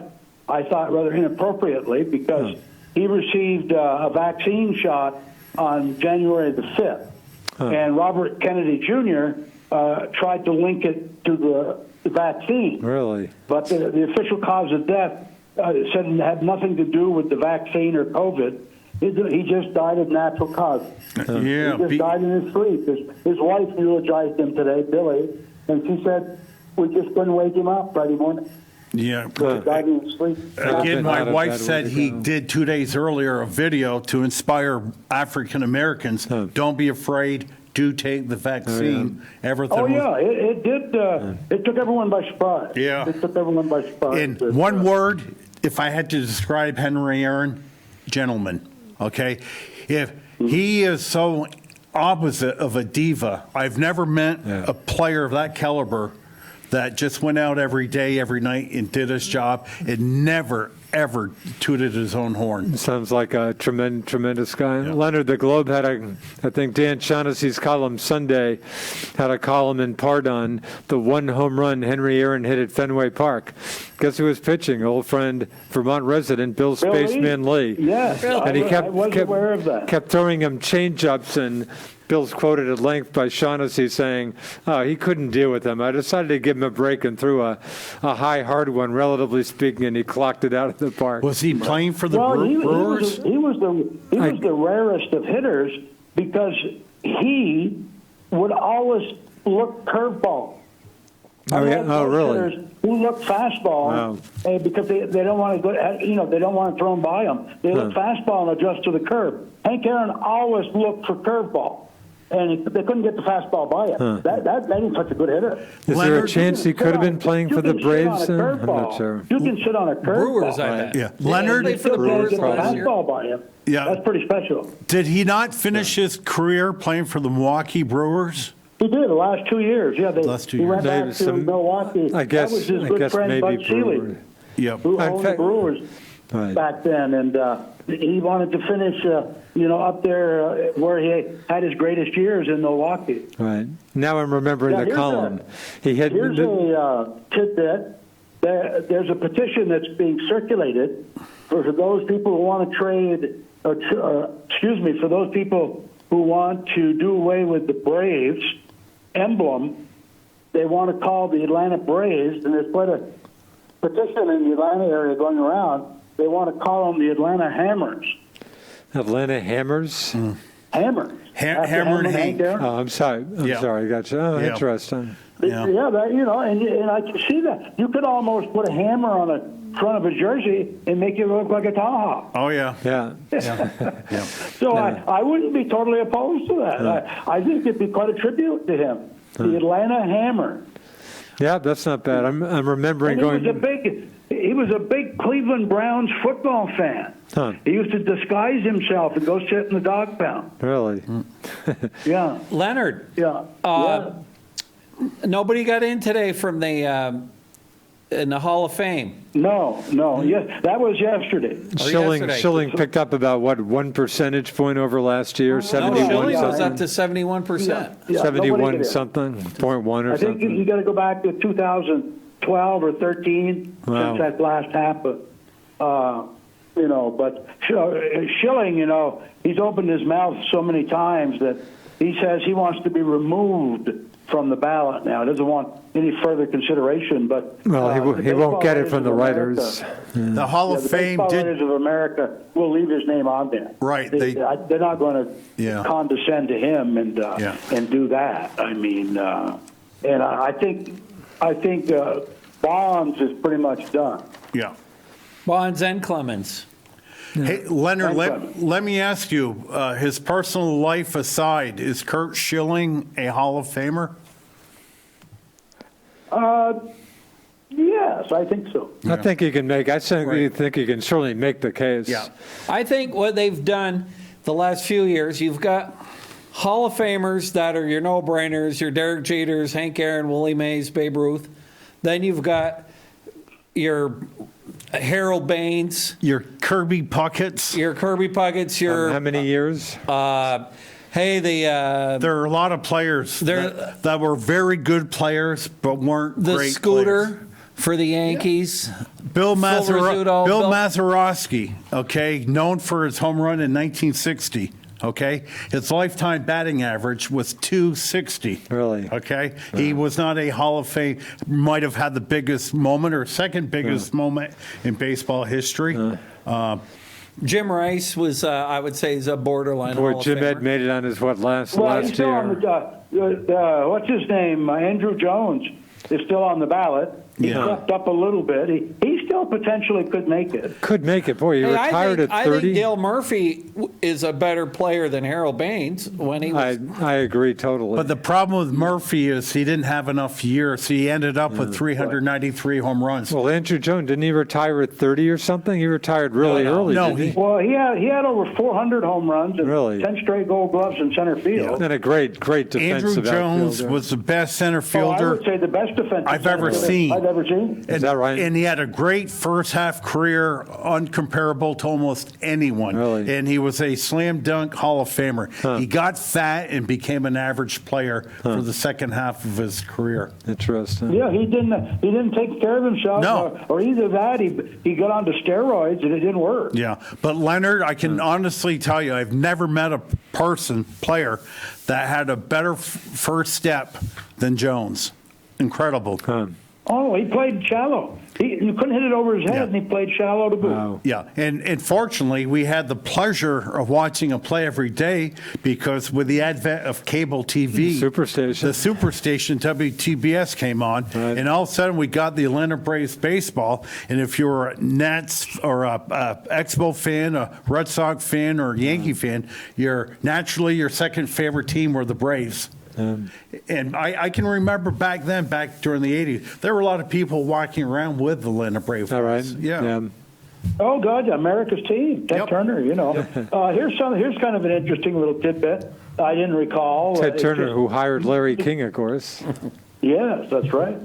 I thought, rather inappropriately because he received a vaccine shot on January the 5th. And Robert Kennedy Jr. Tried to link it to the vaccine. Really? But the official cause of death said it had nothing to do with the vaccine or COVID. He just died of natural cause. Yeah. He just died in his sleep. His wife eulogized him today, Billy, and she said, we just couldn't wake him up Friday morning. Yeah. He died in his sleep. Again, my wife said he did 2 days earlier a video to inspire African Americans. Don't be afraid. Do take the vaccine. Everything. It did. It took everyone by surprise. Yeah. It took everyone by surprise. In one word, if I had to describe Henry Aaron, gentleman. Okay, if he is so opposite of a diva, I've never met a player of that caliber that just went out every day, every night, and did his job and never, ever tooted his own horn. Sounds like a tremendous guy. Yeah. Leonard, the Globe had I think Dan Shaughnessy's column Sunday had a column in part on the one home run Henry Aaron hit at Fenway Park. Guess who was pitching? Old friend, Vermont resident, Bill Spaceman Lee. Yeah, and he I was aware of that. Kept throwing him change-ups, and Bill's quoted at length by Shaughnessy saying, he couldn't deal with them. I decided to give him a break and threw a high, hard one, relatively speaking, and he clocked it out of the park. Was he playing for the Brewers? He was the rarest of hitters because he would always look curveball. Really? Hitters who look fastball because they don't want to go. They don't want to throw them by them. They look fastball and adjust to the curve. Hank Aaron always looked for curveball, and they couldn't get the fastball by him. That made him such a good hitter. Is there a chance he could have been playing for the Braves? I'm not sure. You can sit on a curveball. Brewers, I bet. Yeah, Leonard. They played for the Brewers Get the last year. fastball by him. Yeah, that's pretty special. Did he not finish his career playing for the Milwaukee Brewers? He did the last 2 years. Yeah, he went back to Milwaukee. I guess, that was his good friend Bud Selig, who owned the Brewers back then, and he wanted to finish, up there where he had his greatest years in Milwaukee. Right. Now I'm remembering the column. Here's a tidbit. There's a petition that's being circulated for those people who want to trade, for those people who want to do away with the Braves emblem. They want to call the Atlanta Braves, and there's quite petition in the Atlanta area going around. They want to call them the Atlanta Hammers. Atlanta Hammers? Hammers. After Hammer and Hank. Aaron. Oh, I'm sorry. I'm Yeah. sorry. Gotcha. Oh, Yeah. interesting. Yeah. Yeah, that, and I can see that. You could almost put a hammer on the front of a jersey and make it look like a tomahawk. Oh, yeah. Yeah. Yeah. So I wouldn't be totally opposed to that. I think it'd be quite a tribute to him. The Atlanta Hammer. Yeah, that's not bad. I'm remembering And going. he was a big Cleveland Browns football fan. Huh. He used to disguise himself and go sit in the dog pound. Really? Yeah, Leonard, yeah. nobody got in today from the in the Hall of Fame. No. Yes, that was yesterday. yesterday. Schilling picked up about, what, 1 percentage point over last year? No, 71 Schilling was something? up to 71%. Yeah, nobody 71 did it. something? 0.1 or I think something? you got to go back to 2012 or 13 Wow. since that last happened. But Schilling, he's opened his mouth so many times that he says he wants to be removed from the ballot now. He doesn't want any further consideration. But Well, the he won't get it Baseball from the Writers writers. of America- The Hall Yeah, of the Fame Baseball did. Writers of America will leave his name on there. Right, They're not going to Yeah. condescend to him and do that. I mean, and I think Bonds is pretty much done. Yeah. Bonds and Clemens. Hey, Leonard, Thanks, let me ask you, his personal life aside, is Kurt Schilling a Hall of Famer? Yes, I think so. I think you can make. I think you can certainly make the case. Yeah. I think what they've done the last few years, you've got Hall of Famers that are your no-brainers, your Derek Jeters, Hank Aaron, Willie Mays, Babe Ruth. Then you've got your Harold Baines, Your Kirby Pucketts? your Kirby Pucketts, your How many years? There are There are a lot of players that were very good players, but weren't the great Scooter players. for the Yankees. Bill Rizzuto, Bill Bill- Mazeroski, okay, known for his home run in 1960. Okay, his lifetime batting average was 260. Really? Okay, he was not a Hall of Fame. Might have had the biggest moment or second biggest moment in baseball history. Jim Rice was, I would say, is a borderline Boy, Hall of Jim Ed Famer. made it on his last Well, he's still year. on what's his name? Andrew Jones is still on the ballot. He Yeah. crept up a little bit. He still potentially could make it. Could make it. Boy, he Hey, retired at I 30. think Dale Murphy is a better player than Harold Baines when he was. I agree totally. But the problem with Murphy is he didn't have enough years. He ended up with 393 home runs. well, Andrew Jones, didn't he retire at 30 or something? He retired really early, No, didn't he? Well, he had over 400 home runs and Really? 10 straight Gold Gloves in center field. And a great Andrew defensive Jones outfielder. was the best center I fielder. would say the best defensive I've ever center seen. I've ever seen. Is that right? And he had a great first half career, uncomparable to almost anyone. Really? And he was a slam dunk Hall of Famer. He got fat and became an average player for the second half of his career. Interesting. Yeah, he didn't take care of himself. No. Or either that, he got onto steroids and it didn't work. Yeah, but Leonard, I can honestly tell you, I've never met a player that had a better first step than Jones. Incredible. Oh, he played shallow. You couldn't hit it over his head, Yeah. and he played shallow to boot. Wow. Yeah, and fortunately, we had the pleasure of watching him play every day because with the advent of cable TV, Superstation. the Superstation WTBS came on, Right. and all of a sudden we got the Atlanta Braves baseball. And if you were a Nets or a Expo fan, a Red Sox fan, or a Yankee fan, your second favorite team were the Braves. And I can remember back during the 80s, there were a lot of people walking around with the Atlanta Braves. All right. Yeah. Oh, God, America's team. Ted Yep. Turner, Here's kind of an interesting little tidbit I didn't recall. Ted It's Turner, just- who hired Larry King, of course. Yes, that's right.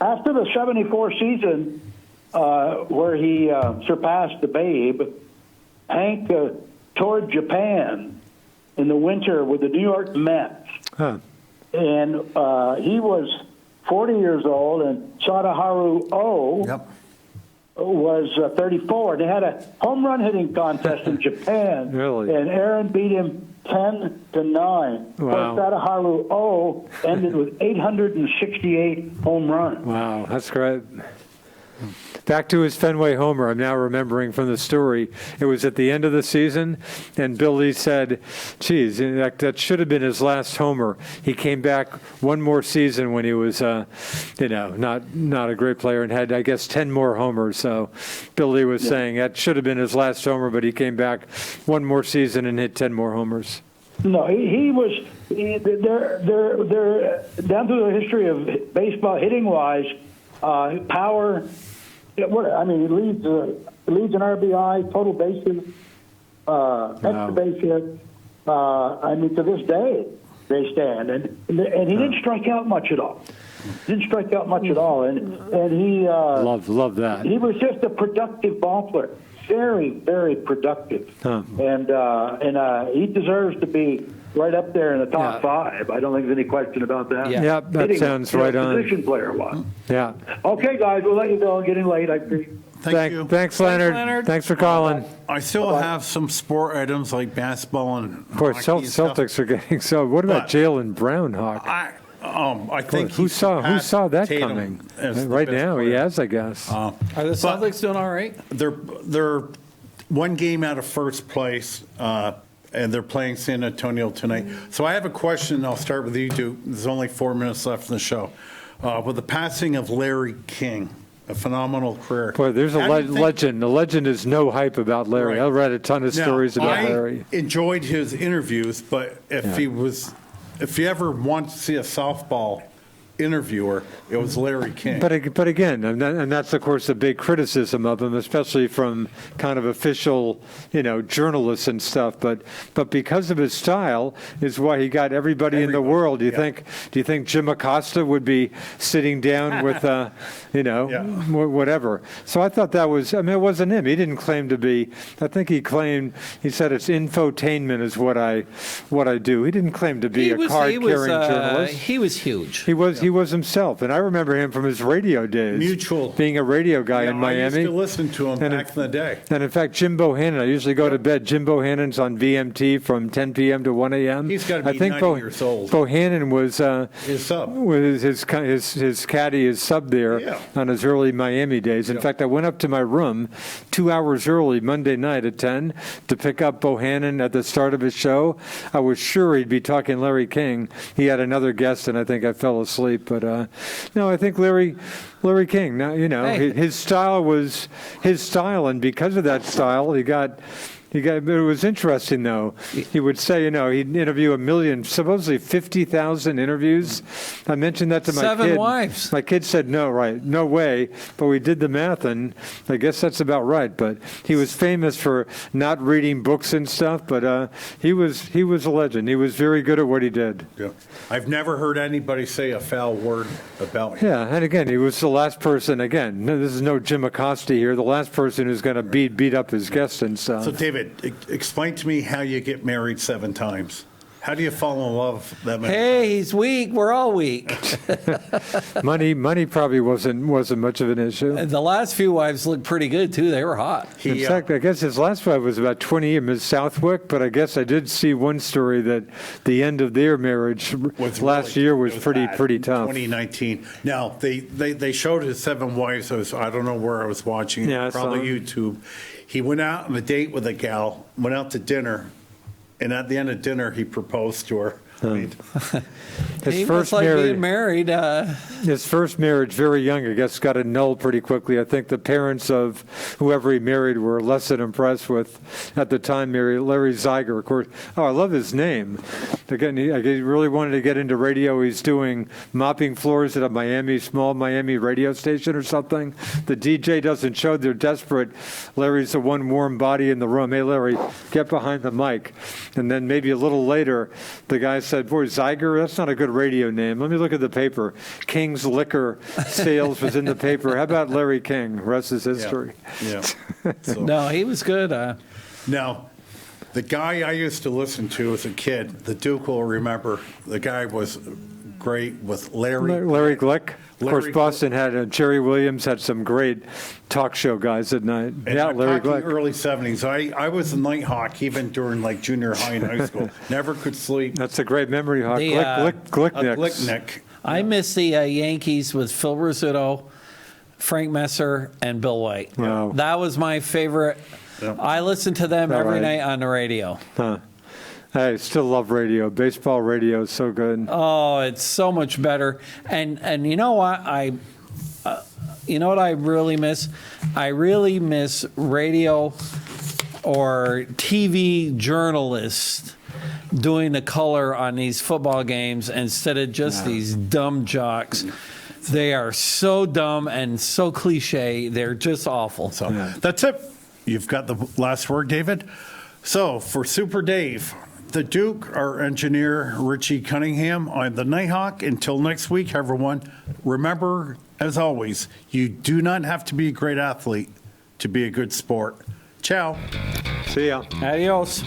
After the 74 season, where he surpassed the Babe, Hank toured Japan in the winter with the New York Mets. Huh. And he was 40 years old, and Sadaharu Oh Yep. was 34. They had a home run hitting contest in Japan. Really? And Aaron beat him 10-9. Wow. Sadaharu O ended with 868 home runs. Wow, that's great. Back to his Fenway homer, I'm now remembering from the story. It was at the end of the season, and Billy said, geez, that should have been his last homer. He came back one more season when he was, not a great player and had, I guess, 10 more homers. So Billy was saying that should have been his last homer, but he came back one more season and hit 10 more homers. No, they're down through the history of baseball, hitting-wise, power. He leads in RBI, total bases, extra base hit. To this day, they stand, and he didn't strike out much at all. And he Love that. He was just a productive ball player, very, very productive, and he deserves to be right up there in the top five. I don't think there's any question about that. Yeah, that sounds right on. Position player was. Yeah. Okay, guys, we'll let you go. I'm getting late. I appreciate. Thank you. Thanks, Leonard. Thanks for calling. I still have some sport items like basketball and Of course, hockey and stuff. Celtics are getting so. What about But- Jalen Brown, Hawk? I think Who he saw surpassed that Tatum coming? as the Right best now, he player. has, I guess. Are the Celtics doing all right? They're one game out of first place, and they're playing San Antonio tonight. So I have a question. I'll start with you two. There's only 4 minutes left in the show. With the passing of Larry King, a phenomenal career. Boy, there's a How do you think- legend. The legend is no hype about Larry. Right. I read a ton of Now, stories about Larry. I enjoyed his interviews, but if you ever want to see a softball interviewer, it was Larry King. But again, and that's of course a big criticism of him, especially from kind of official, journalists and stuff. But because of his style, is why he got everybody in the world. Do you think Jim Acosta would be sitting down with, whatever? So I thought that was. It wasn't him. He didn't claim to be. I think he said it's infotainment is what I do. He didn't claim to be a card-carrying journalist. He was huge. He was himself, and I remember him from his radio days. Mutual. Being a radio guy in I Miami. used to listen to him back in the day. And in fact, Jim Bohannon, I usually go to bed. Jim Bohannon's on VMT from 10 p.m. to 1 a.m. He's got to be I think 90 years old. Bohannon was His sub. was his caddy, his sub there on his early Miami days. In fact, I went up to my room 2 hours early Monday night at 10 to pick up Bohannon at the start of his show. I was sure he'd be talking Larry King. He had another guest, and I think I fell asleep. But no, I think Larry King. Now his style was his style, and because of that style, he got. It was interesting, though. He would say, he'd interview 1 million, supposedly 50,000 interviews. I mentioned that to my kid. 7 wives. My kid said, no way. But we did the math, and I guess that's about right. But he was famous for not reading books and stuff. But he was a legend. He was very good at what he did. Yeah. I've never heard anybody say a foul word about him. Yeah, and again, he was the last person. Again, this is no Jim Acosta here. The last person who's going to beat up his guests and stuff. So, David, explain to me how you get married 7 times. How do you fall in love that many Hey, times? he's weak. We're all weak. Money probably wasn't much of an issue. The last few wives looked pretty good too. They were hot. In fact, I guess his last wife was about 20 years, Ms. Southwick, but I guess I did see one story that the end of their marriage last year was pretty tough. 2019. Now, they showed his 7 wives. I don't know where I was watching it, Yeah, I saw probably it. YouTube. He went out on a date with a gal, went out to dinner, and at the end of dinner, he proposed to her. I mean, His He first must like marriage, being married. his first marriage, very young, I guess, got annulled pretty quickly. I think the parents of whoever he married were less than impressed with, at the time, Larry Zeiger, of course. Oh, I love his name. Again, he really wanted to get into radio. He's doing mopping floors at a small Miami radio station or something. The DJ doesn't show. They're desperate. Larry's the one warm body in the room. Hey, Larry, get behind the mic. And then maybe a little later, the guy said, boy, Zeiger, that's not a good radio name. Let me look at the paper. King's Liquor Sales was in the paper. How about Larry King? The rest is history. yeah. So, No, he was good. Now, the guy I used to listen to as a kid, the Duke will remember, the guy was great with Larry. Larry Glick. Of course, Larry Boston had Jerry Williams had some great talk show guys at night. And Yeah, I'm Larry talking Glick. early 70s. I was a Nighthawk even during like junior high and high school. Never could sleep. That's a great memory, Hawk. The, Glicknick. Glicknick. I miss the Yankees with Phil Rizzuto, Frank Messer, and Bill White. Wow. That was my favorite. Yeah. I listened to them All every right. night on the radio. Huh. I still love radio. Baseball radio is so good. Oh, it's so much better. And you know what you know what I really miss? I really miss radio or TV journalists doing the color on these football games instead of just these dumb jocks. They are so dumb and so cliche. They're just awful. So that's it. You've got the last word, David. So for Super Dave, the Duke, our engineer, Richie Cunningham, I'm the Nighthawk. Until next week, everyone, remember, as always, you do not have to be a great athlete to be a good sport. Ciao. See ya. Adios.